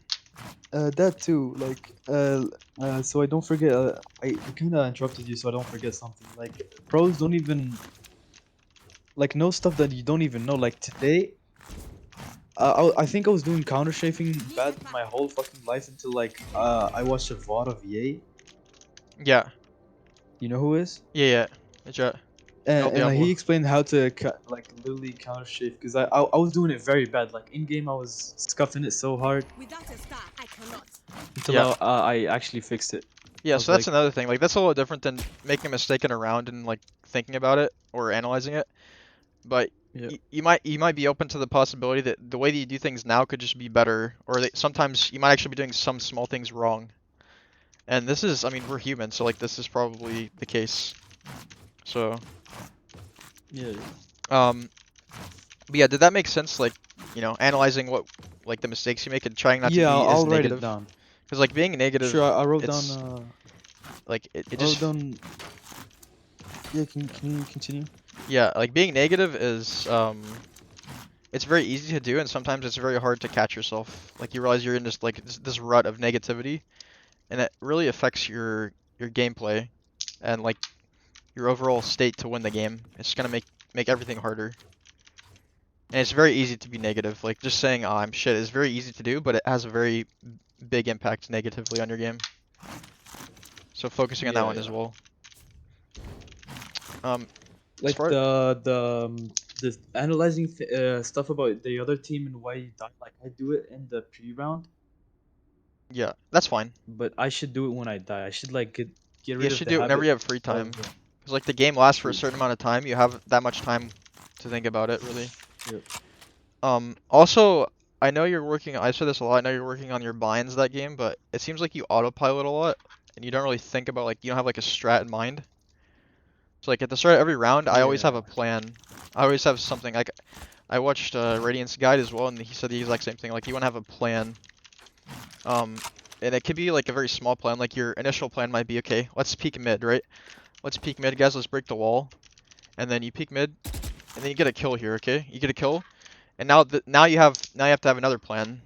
that too. Like, so I don't forget. I kind of interrupted you, so I don't forget something. Like, pros don't even like know stuff that you don't even know. Like today, I think I was doing counter strafing Need bad it back. my whole fucking life until like I watched a VOD of Ye. yeah, You know who is? yeah, yeah. It's El And he Diablo. explained how to like literally counter strafe because I was doing it very bad. Like in game, I was scuffing it so hard Without a star, I cannot. until Yeah, I actually fixed it. yeah. I So was that's like, another thing. Like that's a little different than making a mistake in a round and like thinking about it or analyzing it. But yeah, you might be open to the possibility that the way that you do things now could just be better, or that sometimes you might actually be doing some small things wrong. And this is, I mean, we're human, so like this is probably the case. So, yeah, yeah. um, but yeah, did that make sense? Like, analyzing what, like the mistakes you make and trying not to Yeah, be as I'll write it negative. down. Because like being Sure, negative, I wrote down. it's like it I wrote just, down. Yeah, can you continue? yeah, like being negative is, it's very easy to do, and sometimes it's very hard to catch yourself. Like you realize you're in just like this rut of negativity, and it really affects your gameplay. And like your overall state to win the game. It's just gonna make everything harder. And it's very easy to be negative. Like just saying, "Oh, I'm shit," is very easy to do, but it has a very big impact negatively on your game. So focusing on that Yeah, one as yeah. well. As Like far the analyzing stuff about the other team and why you died. Like I do it in the pre-round, yeah, that's fine. but I should do it when I die. I should like get You rid of should the do it whenever you habit have free time. of Cause like the game lasts for a true, certain true. amount of time. You have that much time to think about it, really. Yep. Also, I know you're working. I said this a lot. I know you're working on your binds that game, but it seems like you autopilot a lot, and you don't really think about like you don't have like a strat in mind. So like at the start of every round, I always have Yeah. a plan. I always have something. Like I watched Radiant's guide as well, and he said the exact same thing. Like you want to have a plan. Um, and it could be like a very small plan. Like your initial plan might be, okay, let's peek mid, right? Let's peek mid, guys. Let's break the wall, and then you peek mid, and then you get a kill here. Okay, you get a kill, and now you have to have another plan.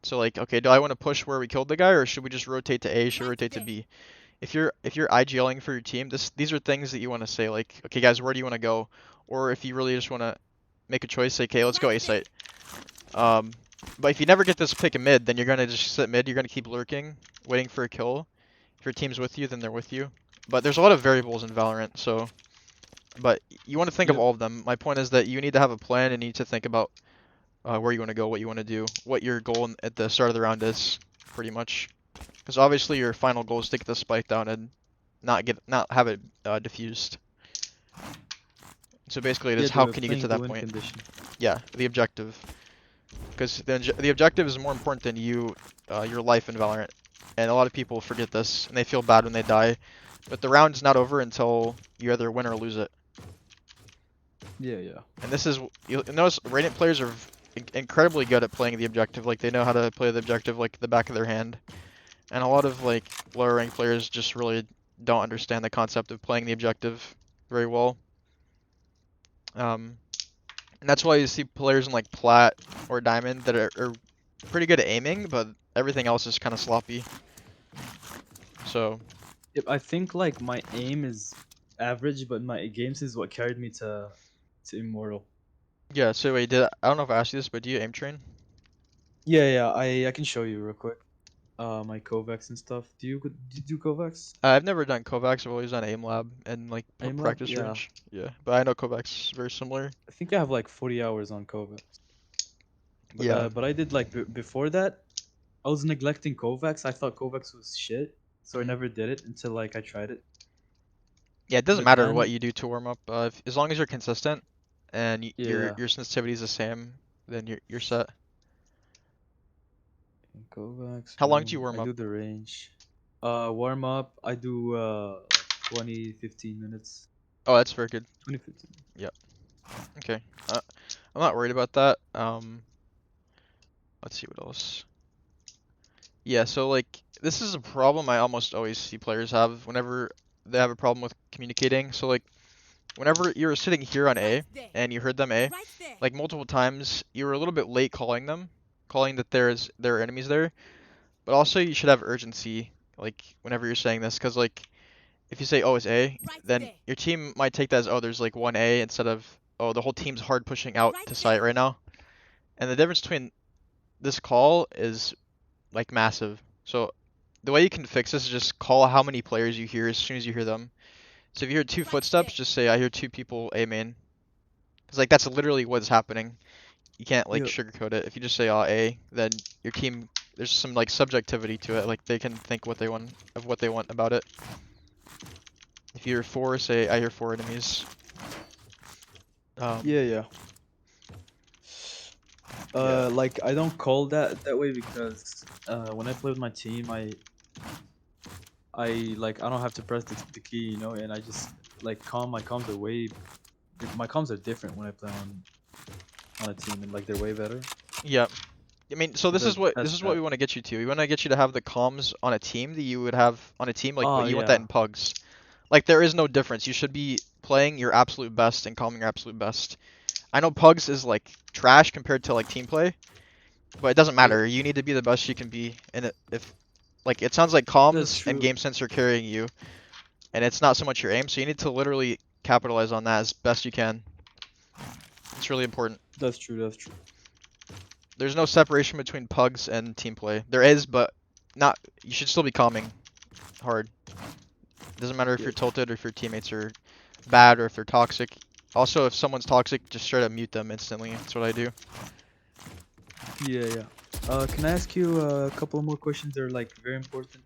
So like, okay, do I want to push where we killed the guy, or should we just rotate to A? Should we Right rotate to there. B? If you're IGLing for your team, these are things that you want to say like, okay, guys, where do you want to go? Or if you really just want to make a choice, say, okay, let's go Right A there. site. Um, but if you never get this pick a mid, then you're gonna just sit mid. You're gonna keep lurking, waiting for a kill. If your team's with you, then they're with you. But there's a lot of variables in Valorant, so. But you want to think of Yep. all of them. My point is that you need to have a plan and you need to think about where you want to go, what you want to do, what your goal at the start of the round is, pretty much. Because obviously your final goal is to get the spike down and not have it diffused. So basically, it Yeah, is how the can you get to playing the that win point? condition. Yeah, the objective. Because the objective is more important than your life in Valorant. And a lot of people forget this, and they feel bad when they die. But the round's not over until you either win or lose it. Yeah, yeah. And this is, you'll notice Radiant players are incredibly good at playing the objective. Like they know how to play the objective like the back of their hand. And a lot of like lower ranked players just really don't understand the concept of playing the objective very well. And that's why you see players in like plat or diamond that are pretty good at aiming, but everything else is kind of sloppy. So Yep, I think like my aim is average, but my games is what carried me to Immortal. yeah. So wait, I don't know if I asked you this, but do you aim train? Yeah, yeah. I can show you real quick. My Kovacs and stuff. Do you do Kovacs? I've never done Kovacs. I've always done aim lab and like Aim lab? practice Yeah. range. Yeah, but I know Kovacs is very similar. I think I have like 40 hours on Kovacs. Yeah. But I did like before that, I was neglecting Kovacs. I thought Kovacs was shit, so I Mhm. never did it until like I tried it. Yeah, it doesn't But matter what then, you do to warm up. As long as you're consistent and yeah, your sensitivity is the same, then you're set. Kovacs. How long do you Boom. warm I up? do the range. Warm up. I do like 20, 15 minutes. Oh, that's very good. 20, 15. Yeah. Okay. I'm not worried about that. Let's see what else. Yeah, so like this is a problem I almost always see players have whenever they have a problem with communicating. So like whenever you're sitting here on A Right there. and you heard them A, Right there. like multiple times, you were a little bit late calling them, calling that there are enemies there. But also you should have urgency like whenever you're saying this, because like if you say oh it's A, Right then there. your team might take that as oh there's like one A instead of oh the whole team's hard pushing out Right to there. site right now. And the difference between this call is like massive. So the way you can fix this is just call how many players you hear as soon as you hear them. So if you hear two Right footsteps, there. just say I hear two people A main. Because like that's literally what's happening. You can't like Yep. sugarcoat it. If you just say A, then your team there's some like subjectivity to it. Like they can think what they want about it. If you hear four, say I hear four enemies. Um, Yeah, yeah. yeah, Like I don't call that way because when I play with my team, I like I don't have to press the key, you know, and I just like my comms are my comms are different when I play on a team, and like they're way better. yeah. I mean, so So this is that's what that. we want to get you to. We want to get you to have the comms on a team that you would have on a team like, but Oh you want that yeah. in pugs. Like there is no difference. You should be playing your absolute best and calming your absolute best. I know pugs is like trash compared to like team play, but it doesn't Yep. matter. You need to be the best you can be. And if like it sounds like That's comms and true. game sense are carrying you, and it's not so much your aim. So you need to literally capitalize on that as best you can. It's really important. That's true. That's true. There's no separation between pugs and team play. There is, but not. You should still be calming hard. Doesn't matter if Yeah. you're tilted or if your teammates are bad or if they're toxic. Also, if someone's toxic, just straight up mute them instantly. That's what I do. Yeah, yeah. Can I ask you a couple more questions? They're like very important.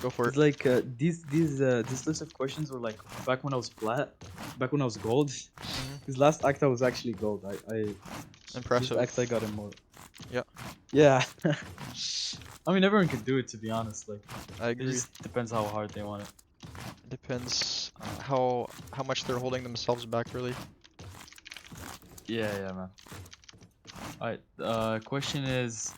Go for It's it. like this list of questions were like back when I was plat, back when I was gold. Mhm. His last act I was actually gold. This Impressive. act I got immortal. Yeah. Yeah. I mean, everyone can do it, to be honest. Like, I it agree. just depends how hard they want it. Depends how much they're holding themselves back, really. Yeah, yeah, man. Alright. Question is,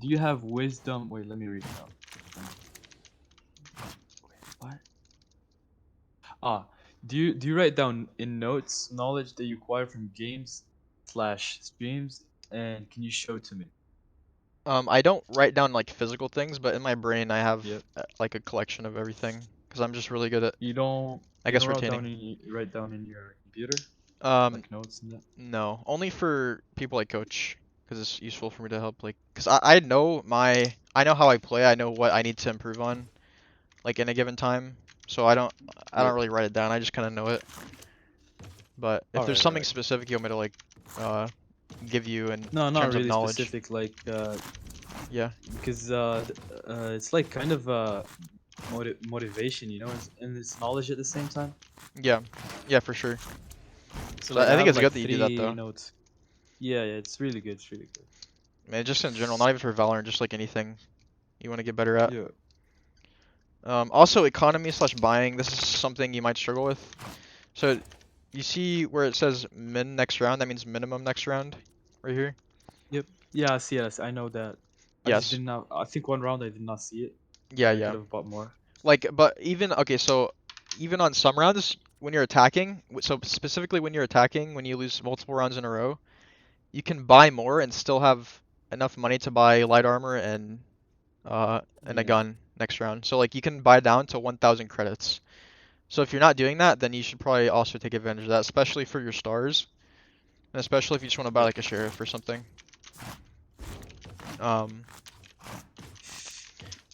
do you have wisdom? Wait, let me read it out. Wait, what? Ah, do you write down in notes knowledge that you acquire from games slash streams, and can you show it to me? I don't write down like physical things, but in my brain I have Yep. like a collection of everything because I'm just really good at, You don't I you guess, don't retaining. write down in your computer Um, like notes and that. no, only for people like coach because it's useful for me to help like because I know I know how I play. I know what I need to improve on like in a given time. So I don't Yep. really write it down. I just kind of know it. But if there's Alright, something alright. specific you want me to like uh give you in No, not terms of really knowledge, specific. Like, yeah. because it's like kind of motivation, you know, and it's knowledge at the same time. Yeah, yeah, for sure. So So like, I I think have it's like good that you do that 3 though. notes. Yeah, yeah, it's really good. It's really good. I mean, just in general, not even for Valorant, just like anything you want to get better at. Yeah. Also, economy slash buying. This is something you might struggle with. So you see where it says min next round? That means minimum next round, right here. Yep. Yes, yes, I know that. I just Yes. did not. I think one round I did not see it. Yeah, I yeah. could have bought more. Like, but even okay, so even on some rounds, when you're attacking, so specifically when you're attacking, when you lose multiple rounds in a row, you can buy more and still have enough money to buy light armor and a Yeah. gun next round. So like you can buy down to 1,000 credits. So if you're not doing that, then you should probably also take advantage of that, especially for your stars, and especially if you just want to buy Yep. like a sheriff or something. Um,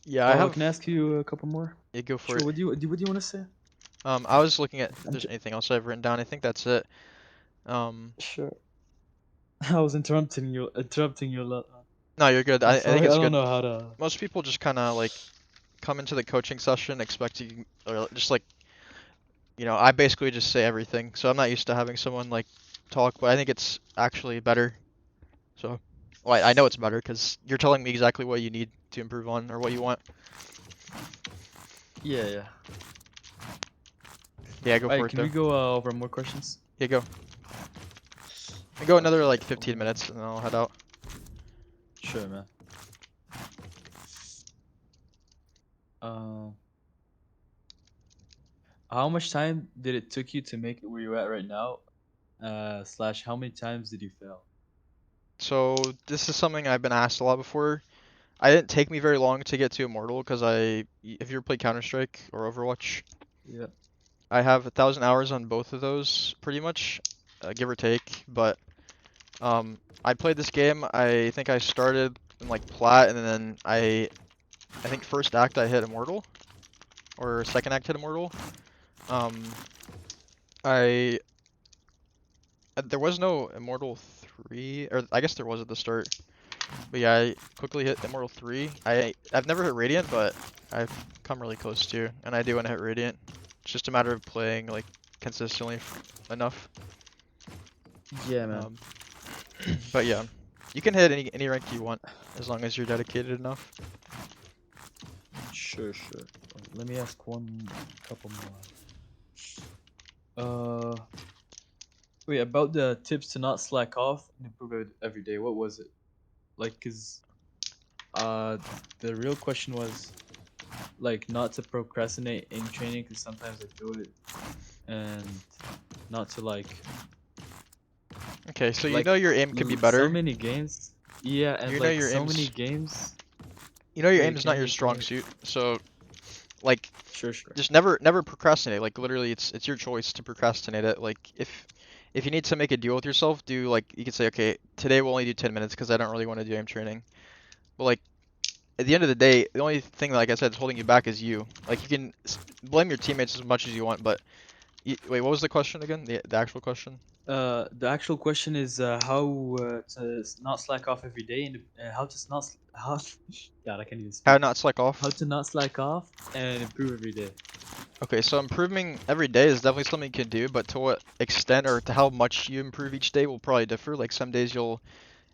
yeah, I have. Can I ask you a couple more? Yeah, go for Sure. it. What do you want to say? I was looking at if I'm there's j- anything else I've written down. I think that's it. Um, Sure. I was interrupting you a lot. no, you're good. I'm I think sorry. I it's don't good. know how to. Most people just kind of like come into the coaching session expecting, or just like, I basically just say everything. So I'm not used to having someone like talk, but I think it's actually better. So, well, I know it's better because you're telling me exactly what you need to improve on or what you want. Yeah, yeah. Yeah, go for Alright, it can we though. go over more questions? Yeah, go. We go another like Okay. 15 minutes and then I'll head out. Sure, man. Uh, how much time did it took you to make it where you're at right now? Slash, how many times did you fail? So this is something I've been asked a lot before. I didn't take me very long to get to Immortal because if you ever played Counter-Strike or Overwatch, Yeah. I have 1,000 hours on both of those pretty much, give or take. But I played this game. I think I started in like plat, and then I think first act I hit Immortal, or second act hit Immortal. Um, I there was no Immortal 3, or I guess there was at the start. But yeah, I quickly hit Immortal 3. I've never hit Radiant, but I've come really close to, and I do want to hit Radiant. It's just a matter of playing like consistently enough. Yeah, man. Um, but yeah, you can hit any rank you want as long as you're dedicated enough. Sure, sure. Let me ask one couple more. Wait, about the tips to not slack off and improve it every day. What was it? Like, cause the real question was like not to procrastinate in training, cause sometimes I do it, and not to Okay, so you know your aim could be so better. many games. Yeah, and You know like your so many aim's games. you know your Wait, aim is can not your you strong suit, so like Sure, sure. just never procrastinate. Like literally, it's your choice to procrastinate it. Like if you need to make a deal with yourself, do like you could say, okay, today we'll only do 10 minutes because I don't really want to do aim training. But like at the end of the day, the only thing, like I said, is holding you back is you. Like you can blame your teammates as much as you want, but wait, what was the question again? The actual question? The actual question is how to not slack off every day and how to not how God, I can't even How speak. not slack off? How to not slack off and improve every day. Okay, so improving every day is definitely something you can do, but to what extent or to how much you improve each day will probably differ. Like some days you'll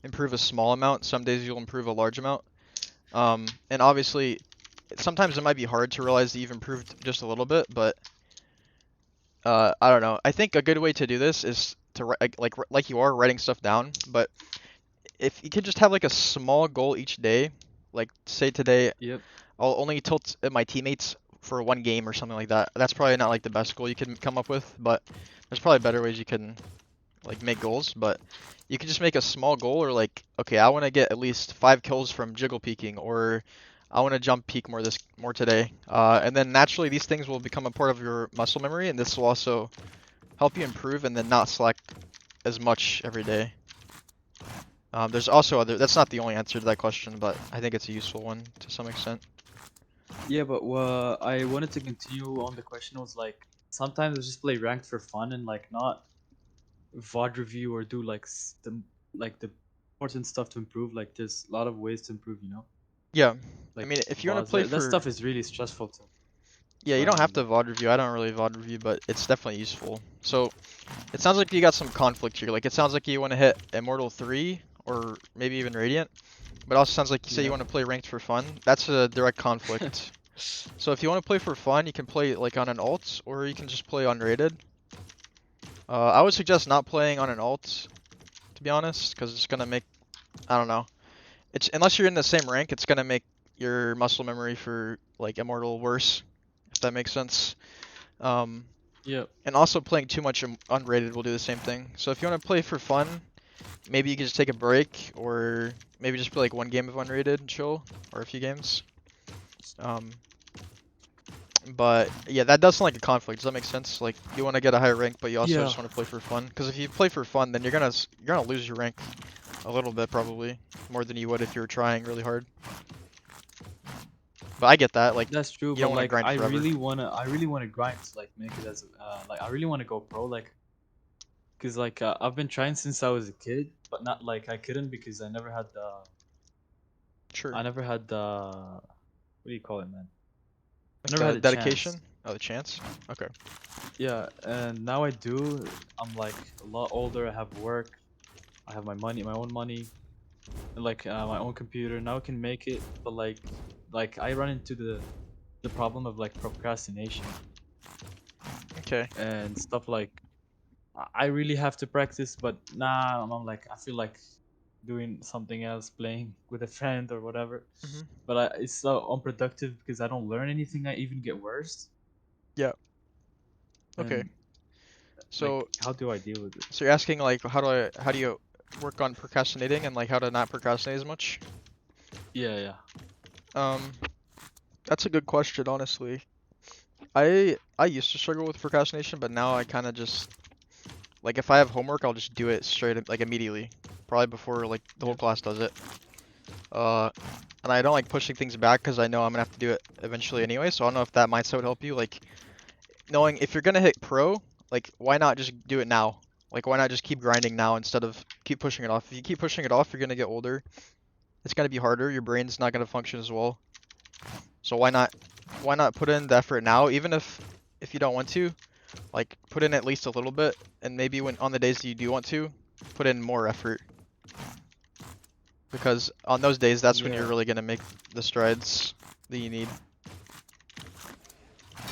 improve a small amount, some days you'll improve a large amount. And obviously, sometimes it might be hard to realize that you've improved just a little bit, but I don't know. I think a good way to do this is to like you are writing stuff down, but if you could just have like a small goal each day, like say today Yep. I'll only tilt at my teammates for one game or something like that. That's probably not like the best goal you can come up with, but there's probably better ways you can like make goals. But you can just make a small goal or like, okay, I want to get at least 5 kills from jiggle peeking, or I want to jump peek more today. And then naturally these things will become a part of your muscle memory, and this will also help you improve and then not slack as much every day. There's also other. That's not the only answer to that question, but I think it's a useful one to some extent. Yeah, but I wanted to continue on the question was like sometimes I just play ranked for fun and like not VOD review or do like the important stuff to improve. Like there's a lot of ways to improve, you know? Yeah, I Like mean, if you want to VODs. play That for, stuff is really stressful too. yeah, That's you what I don't have mean. to Like VOD review. I don't really VOD review, but it's definitely useful. So it sounds like you got some conflict here. Like it sounds like you want to hit Immortal 3 or maybe even Radiant, but it also sounds like you say you yeah. want to play ranked for fun. That's a direct conflict. So if you want to play for fun, you can play like on an alt, or you can just play unrated. I would suggest not playing on an alt, to be honest, because it's gonna make, I don't know. It's unless you're in the same rank, it's gonna make your muscle memory for like Immortal worse, if that makes sense. Um, Yep. and also playing too much unrated will do the same thing. So if you want to play for fun, maybe you can just take a break, or maybe just play like one game of unrated and chill, or a few games. Um, but yeah, that does sound like a conflict. Does that make sense? Like you want to get a higher rank, but you also Yeah. just want to play for fun. Because if you play for fun, then you're gonna lose your rank a little bit probably more than you would if you were trying really hard. But I get that. Like That's true, you but don't want to like grind forever. I really wanna grind to like make it as like I really wanna go pro, like, cause like I've been trying since I was a kid, but not like I couldn't because Sure. I never had the what do you call it, man? I Like never had the a chance. dedication. Oh, the chance. Okay. Yeah, and now I do. I'm like a lot older. I have work. I have my own money, and like my own computer. Now I can make it, but like I run into the problem of like procrastination Okay. and stuff like I really have to practice, but nah, I'm like I feel like doing something else, playing with a friend or whatever. Mhm. But it's so unproductive because I don't learn anything. I even get worse. Yeah. Okay. And like, So how do I deal with it? so you're asking like how do you work on procrastinating and like how to not procrastinate as much? Yeah, yeah, Um, that's a good question, honestly. I used to struggle with procrastination, but now I kind of just like if I have homework, I'll just do it like immediately, probably before like the whole yeah. class does it. Uh, and I don't like pushing things back because I know I'm gonna have to do it eventually anyway. So I don't know if that mindset would help you. Like knowing if you're gonna hit pro, like why not just do it now? Like why not just keep grinding now instead of keep pushing it off? If you keep pushing it off, you're gonna get older. It's gonna be harder. Your brain's not gonna function as well. So why not put in the effort now, even if you don't want to, like put in at least a little bit, and maybe when on the days that you do want to, put in more effort. Because on those days, that's when you're Yeah. really gonna make the strides that you need.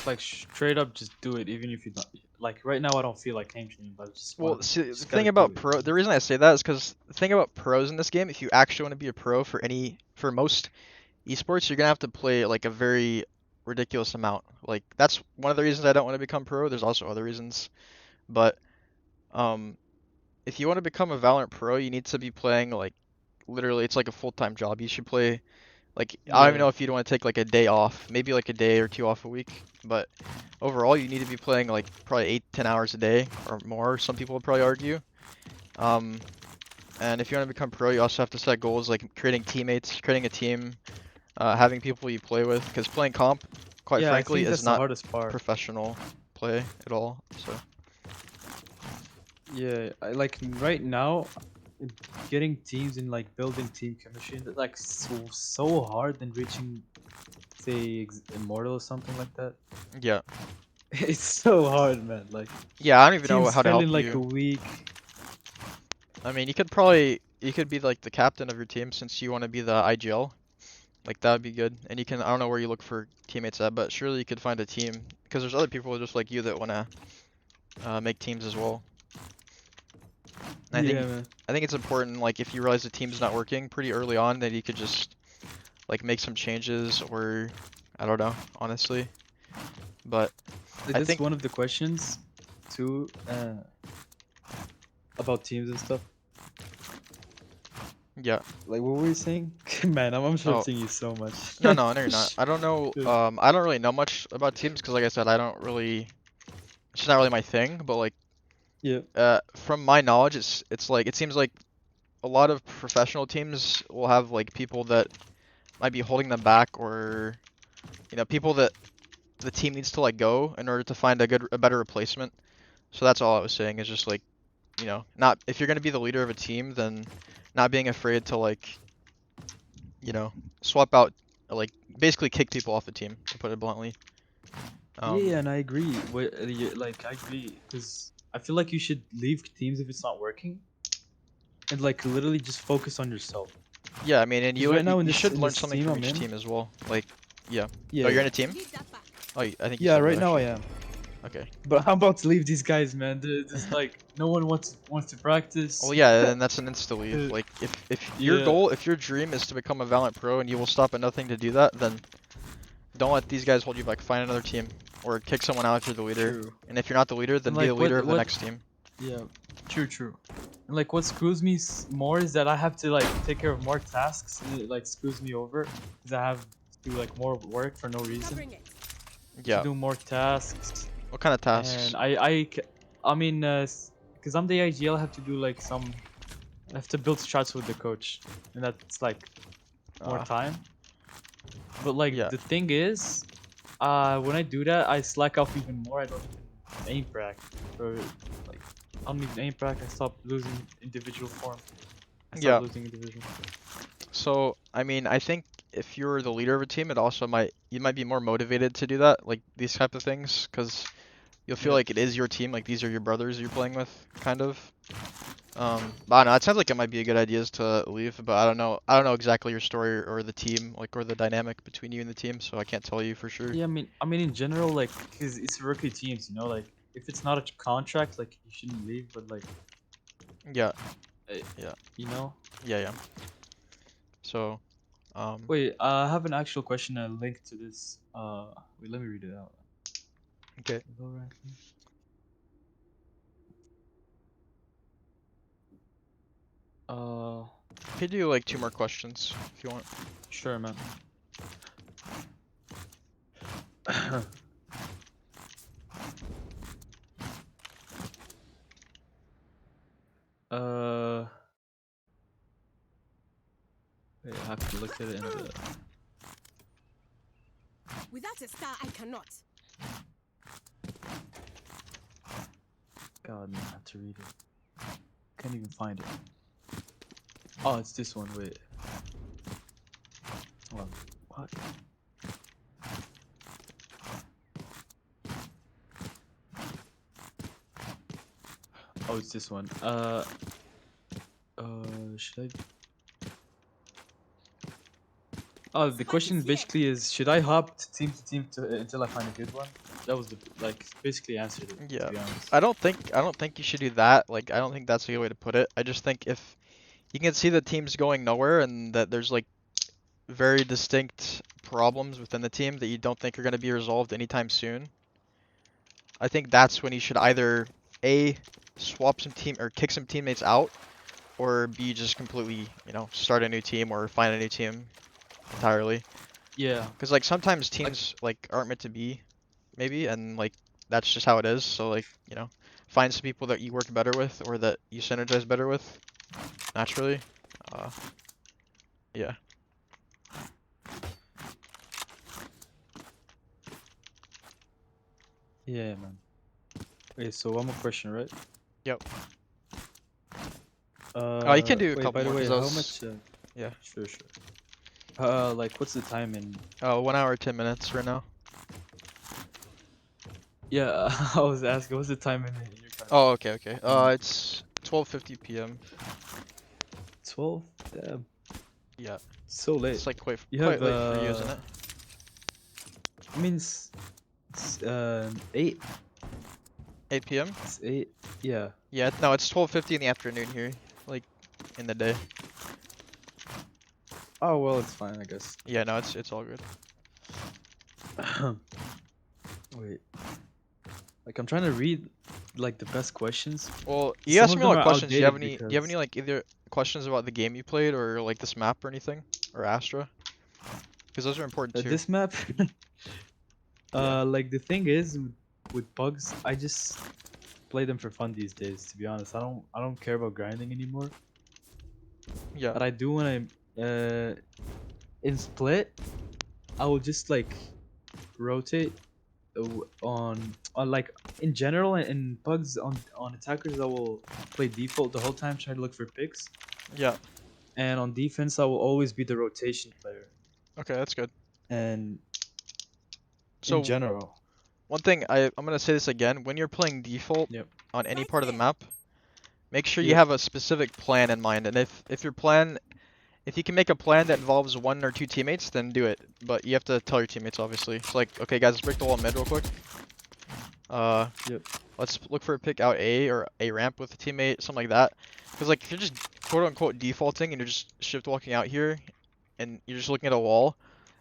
Like straight up, just do it, even if you don't. Like right now, I don't feel like game training, but I just Well, want, see, the just gotta thing do about it. the reason I say that is because the thing about pros in this game, if you actually want to be a pro for most esports, you're gonna have to play like a very ridiculous amount. Like that's one of the reasons I don't want to become pro. There's also other reasons, but um, if you want to become a Valorant pro, you need to be playing like literally, it's like a full-time job. You should play Like, I don't even Yeah. know if you'd want to take like a day off, maybe like a day or two off a week. But overall, you need to be playing like probably 8-10 hours a day or more. Some people would probably argue. Um, and if you want to become pro, you also have to set goals like creating teammates, creating a team, having people you play with. Because playing comp, quite Yeah, I frankly, think is that's the not hardest part. professional play at all. So Yeah, like right now, getting teams and like building team chemistry is like so hard than reaching, say, Immortal or something like that. yeah, It's so hard, man. Like yeah. I don't even know teams how to fell help in like a you. week. I mean, you could be like the captain of your team since you want to be the IGL. Like that would be good. And you can I don't know where you look for teammates at, but surely you could find a team because there's other people just like you that want to make teams as well. And Yeah, man. I think it's important like if you realize the team's not working pretty early on that you could just like make some changes or I don't know, honestly. But Like I that's think one of the questions, too, about teams and stuff. yeah. Like what were you saying? Man, I'm Oh, interrupting you so much. no, you're not. I don't know Good. I don't really know much about teams because like I said I don't really it's just not really my thing, but like Yeah. from my knowledge it's like it seems like a lot of professional teams will have like people that might be holding them back or people that the team needs to like go in order to find a better replacement. So that's all I was saying is just like, not if you're going to be the leader of a team then not being afraid to like, you know, swap out like basically kick people off the team to put it bluntly. Yeah, Um and I agree. Like I agree because I feel like you should leave teams if it's not working, and like literally just focus on yourself. yeah, I mean and Because right now you should in learn this something team from I'm each in, team as well. Like yeah. Oh, yeah, you're in a team? Need that back. Oh, I think you yeah, said that right now I actually. am. Okay. But I'm about to leave these guys, man. There's like no one wants to Well, practice. yeah, then that's an insta leave. Uh, Like, if your yeah, goal, if your dream is to become a Valorant pro and you will stop at nothing to do that, then don't let these guys hold you back. Find another team or kick someone out if you're the leader. true. And if you're not the leader, And then be the like leader of the next team. yeah, true. And like what screws me more is that I have to like take care of more tasks. And it like screws me over because I have to do like more work for no reason. Covering it. To Yeah. do more tasks, What kind of tasks? and I mean, because I'm the IGL, I have to do like I have to build strats with the coach, and that's like more Uh, time. But like yeah. the thing is, when I do that, I slack off even more. I don't even aim prac, or like I don't even aim prac. I stop losing individual form. I stop Yeah. losing individual. So, I mean, I think if you're the leader of a team, you might be more motivated to do that, like these type of things, because you'll feel Yeah. like it is your team, like these are your brothers you're playing with, kind of. But I don't know. It sounds like it might be a good idea to leave, but I don't know. I don't know exactly your story or the team, like or the dynamic between you and the team, so I can't tell you for sure. Yeah, I mean in general, like, cause it's rookie teams, like if it's not a contract, like you shouldn't leave, but like, Yeah, uh, yeah, you know. yeah. So, Wait, I have an actual question, a link to this. Wait, let me read it out. okay. Valorant. Uh, You could do like two more questions if you want. sure, man. uh, Wait, I have to look at it in the. Without a star, I cannot. God, man, I have to read it. Can't even find it. Oh, it's this one. Wait. Oh, what? Oh, it's this one. Should I? Oh, the question basically is, should I hop to team until I find a good one? That was the like basically answered it. Yeah. To be honest. I don't think you should do that. Like I don't think that's a good way to put it. I just think if you can see the team's going nowhere and that there's like very distinct problems within the team that you don't think are going to be resolved anytime soon, I think that's when you should either A, swap some team or kick some teammates out, or B, just completely, start a new team or find a new team. entirely. Yeah. Because like sometimes teams like aren't meant to be, maybe, and like that's just how it is. So like find some people that you work better with or that you synergize better with naturally. Yeah. Yeah, man. Okay, so one more question, right? Yep. Oh, you can do a Wait, couple by the more way, because I how was much? yeah. Sure, sure. Like, what's the time in? 1 hour 10 minutes right now. Yeah, I was asking, what's the time in your country? Oh, okay, okay. In It's 12:50 p.m. 12? Damn, Yeah, so late. it's like quite You quite have late for you, isn't it? I mean, 8. 8 p.m. It's 8. Yeah. Yeah, no, it's 12:50 in the afternoon here, like in the day. Oh well, it's fine, I guess. Yeah, no, it's all good. Wait, like I'm trying to read like the best questions. Well, you Some asked of me a them lot are of questions. outdated Do you have any because like either questions about the game you played or like this map or anything or Astra? Because those are important too. this map. Yeah. Like the thing is with bugs, I just play them for fun these days. To be honest, I don't care about grinding anymore. Yeah. But I do when in split, I will just like rotate on like in general in bugs on attackers I will play default the whole time trying to look for picks, Yeah. and on defense I will always be the rotation player. Okay, that's good. And in So general, one thing I'm gonna say this again. When you're playing default yep, on any Right part of the there. map, make sure you yep, have a specific plan in mind. And if your plan if you can make a plan that involves 1 or 2 teammates, then do it. But you have to tell your teammates, obviously. It's like, okay, guys, let's break the wall mid real quick. Uh, yep, let's look for a pick out A or A ramp with a teammate, something like that. Because like if you're just quote unquote defaulting and you're just shift walking out here and you're just looking at a wall,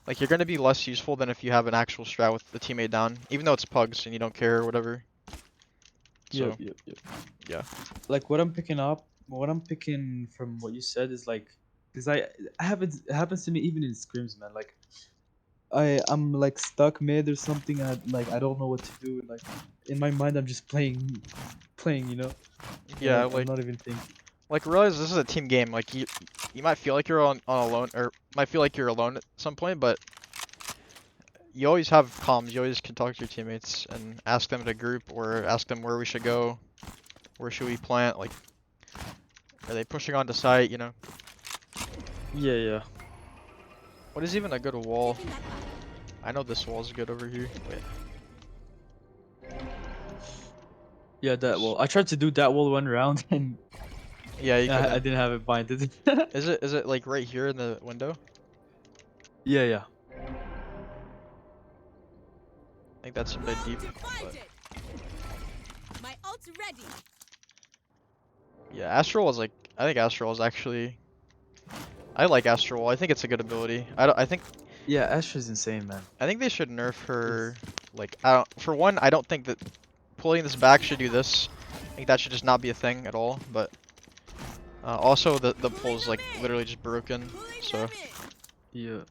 like you're gonna be less useful than if you have an actual strat with the teammate down, even though it's pugs and you don't care or whatever. yep, So yep, yep. yeah, Like what I'm picking from what you said is like, because I happens it happens to me even in scrims, man. Like I'm like stuck mid or something. I don't know what to do. Like in my mind, I'm just playing, and yeah, I'm not even thinking. like realize this is a team game. Like you might feel like you're on alone or might feel like you're alone at some point, but you always have comms. You always can talk to your teammates and ask them to group or ask them where we should go, where should we plant. Like, are they pushing onto site? Yeah, yeah, What is even a good wall? Taking that back. I know this wall's good over here. Wait, yeah. That wall. I tried to do that wall one round, and yeah, you I couldn't. didn't have it binded. Is it like right here in the window? Yeah, yeah. I think that's a bit deep. But Divided. My ult's ready. yeah, Astral was like I think Astral is actually I like Astral. I think it's a good ability. I think Yeah, Astra's insane, man. they should nerf her. It's- Like I don't. For one, I don't think that pulling this back should do this. I think that should just not be a thing at all. But also the pull's like literally just broken. Pulling So them in. Yeah.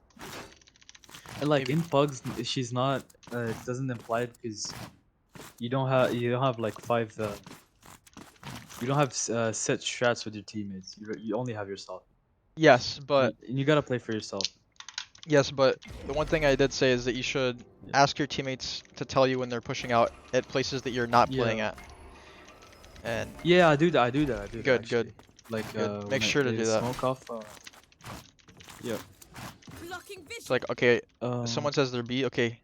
And like maybe in bugs, she's not. It doesn't imply it because you don't have like five. You don't have set strats with your teammates. You only have yourself. yes, but And you gotta play for yourself. yes, but the one thing I did say is that you should Yeah. ask your teammates to tell you when they're pushing out at places that you're not playing Yeah. at. And Yeah, I do that. I do that. I do that good, actually. good, Like good. Make when I sure to play do the that. smoke off. Yeah. Blocking vision. It's like okay, if Um. someone says they're B, okay,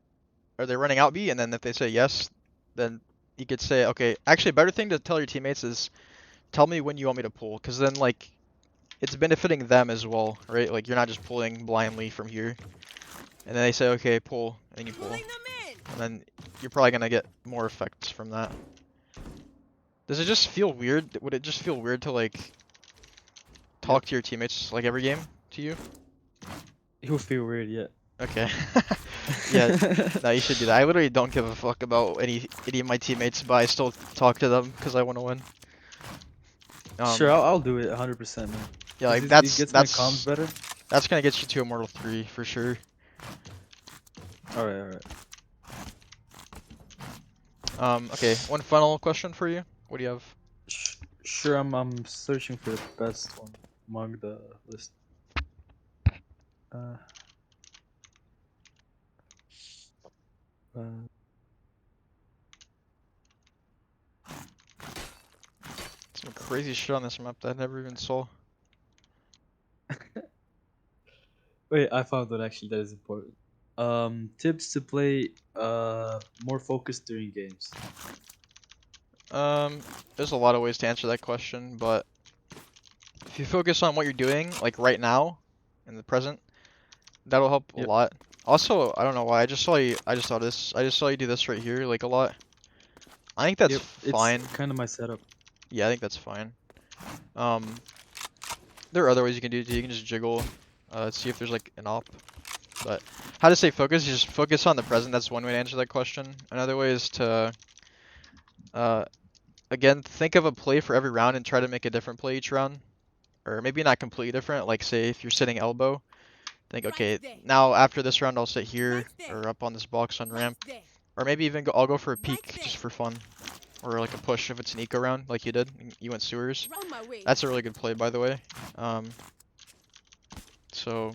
are they running out B? And then if they say yes, then you could say, okay, actually, a better thing to tell your teammates is tell me when you want me to pull, because then like it's benefiting them as well, right? Like you're not just pulling blindly from here, and then they say, okay, pull, and then you pull, Pulling them in. and then you're probably gonna get more effects from that. Does it just feel weird? Would it just feel weird to like talk to your teammates like every game to you? It would feel weird, yeah. Okay. Yeah, no, you should do that. I literally don't give a fuck about any of my teammates, but I still talk to them because I want to win. Sure, I'll do it 100%, man. Yeah, 'Cause like it gets my comms better. That's gonna get you to Immortal 3 for sure. Alright. Okay, one final question for you. What do you have? Sure, I'm searching for the best one among the list. Uh, uh, Some crazy shit on this map that I never even saw. Wait, I found one actually that is important. Tips to play more focused during games. There's a lot of ways to answer that question, but if you focus on what you're doing, like right now, in the present, that'll help a Yep. lot. Also, I don't know why, I just saw you do this right here, like a lot. I think that's Yep, it's fine. kind of my setup. Yeah, I think that's fine. There are other ways you can do it too. You can just jiggle, see if there's like an op. But how to stay focused, you just focus on the present. That's one way to answer that question. Another way is to, again, think of a play for every round and try to make a different play each round. Or maybe not completely different. Like say if you're sitting elbow, think, Right okay, there. now after this round I'll sit here Right there. or up on this box on Right ramp. there. Or maybe even I'll go for a Right peek there. just for fun. Or like a push if it's an eco round like you did. You went sewers. On my way. That's a really good play, by the way. So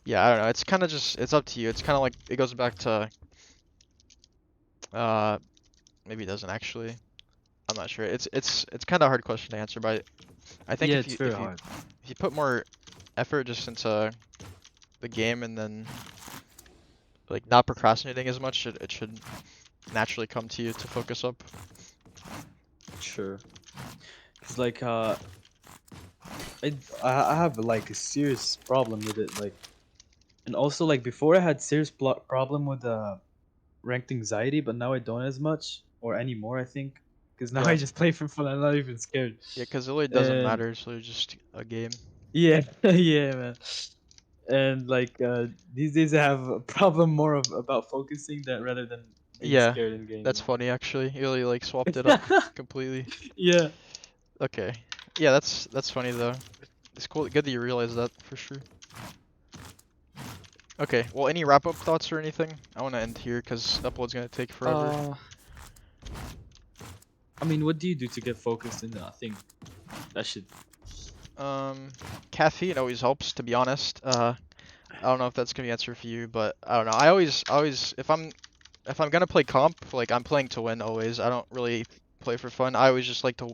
yeah, I don't know. It's kind of just it's up to you. It's kind of like it goes back to uh maybe it doesn't actually. I'm not sure. It's kind of a hard question to answer, but I think Yeah, if it's you very hard. if you put more effort just into the game and then like not procrastinating as much, it should naturally come to you to focus up. Sure. Cause like I I have like a serious problem with it. Like, and also like before I had serious problem with ranked anxiety, but now I don't as much or anymore. I think because now Yeah. I just play for fun. I'm not even scared. Yeah, because it really doesn't And matter, so it's just a game. yeah, yeah, man. And like these days I have a problem more of about focusing that rather than being Yeah, scared in game. that's funny actually. You really like swapped it up completely. Yeah. Okay. Yeah, that's funny though. It's cool. Good that you realize that for sure. Okay. Well, any wrap up thoughts or anything? I want to end here because upload's gonna take forever. Uh, I mean, what do you do to get focused in that thing? That should. Caffeine always helps, to be honest. I don't know if that's gonna be the answer for you, but I don't know. I always, if I'm gonna play comp, like I'm playing to win always. I don't really play for fun. I always just like to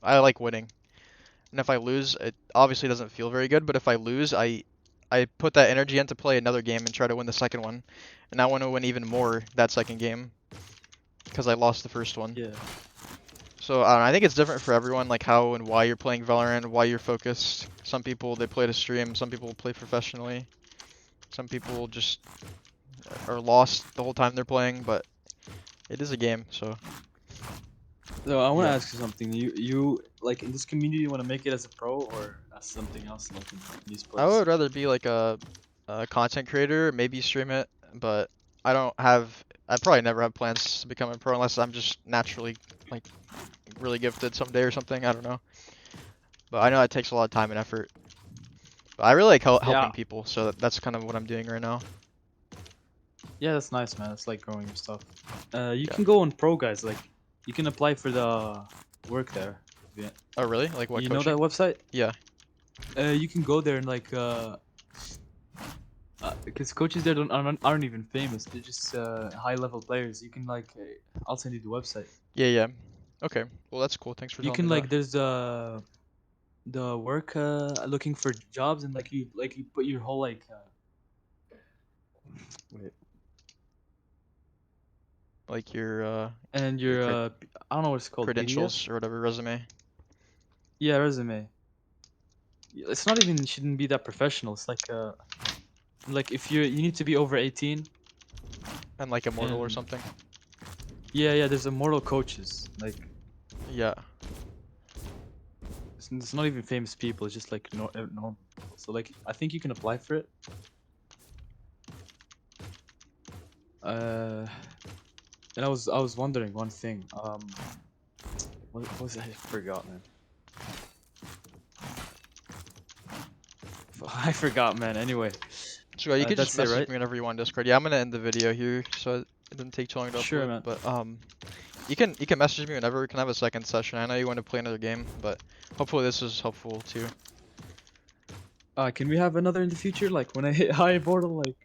I like winning. And if I lose, it obviously doesn't feel very good. But if I lose, I put that energy in to play another game and try to win the second one. And I want to win even more that second game because I lost the first one. Yeah. So I don't know, I think it's different for everyone, like how and why you're playing Valorant, why you're focused. Some people they play to stream, some people play professionally, some people just are lost the whole time they're playing. But it is a game, so So I want to yeah. ask you something. You like in this community, you want to make it as a pro or as something else like in I esports? would rather be like a content creator, maybe stream it, but I don't have. I probably never have plans to become a pro unless I'm just naturally like really gifted someday or something. I don't know, but I know it takes a lot of time and effort. But I really like Yeah. helping people, so that's kind of what I'm doing right now. Yeah, that's nice, man. It's like growing your stuff. You Yeah. can go on pro guys. Like, you can apply for the work there. Yeah. Oh really? Like what You know that coaching? website? Yeah. You can go there and like because coaches there aren't even famous. They're just high level players. You can like I'll send you the website. Yeah, yeah. Okay. Well, that's cool. Thanks for You telling me can that. like there's the work looking for jobs and like you put your whole like wait Like your and your your I don't know what it's called, PDF. credentials or whatever resume Yeah, resume. It's not even shouldn't be that professional. It's like if you need to be over 18 and like Immortal or and something. yeah, there's immortal coaches. Like Yeah. it's not even famous people. It's just like normal people. So like I think you can apply for it. Uh, and I was wondering one thing. What was I forgot, man. I forgot, man. Anyway, So you can just that's it, message right? me whenever you want Discord. Yeah, I'm gonna end the video here, so it doesn't take too long to Sure, upload. man. But you can message me whenever. We can have a second session. I know you want to play another game, but hopefully this is helpful too. Can we have another in the future? Like when I hit high immortal, like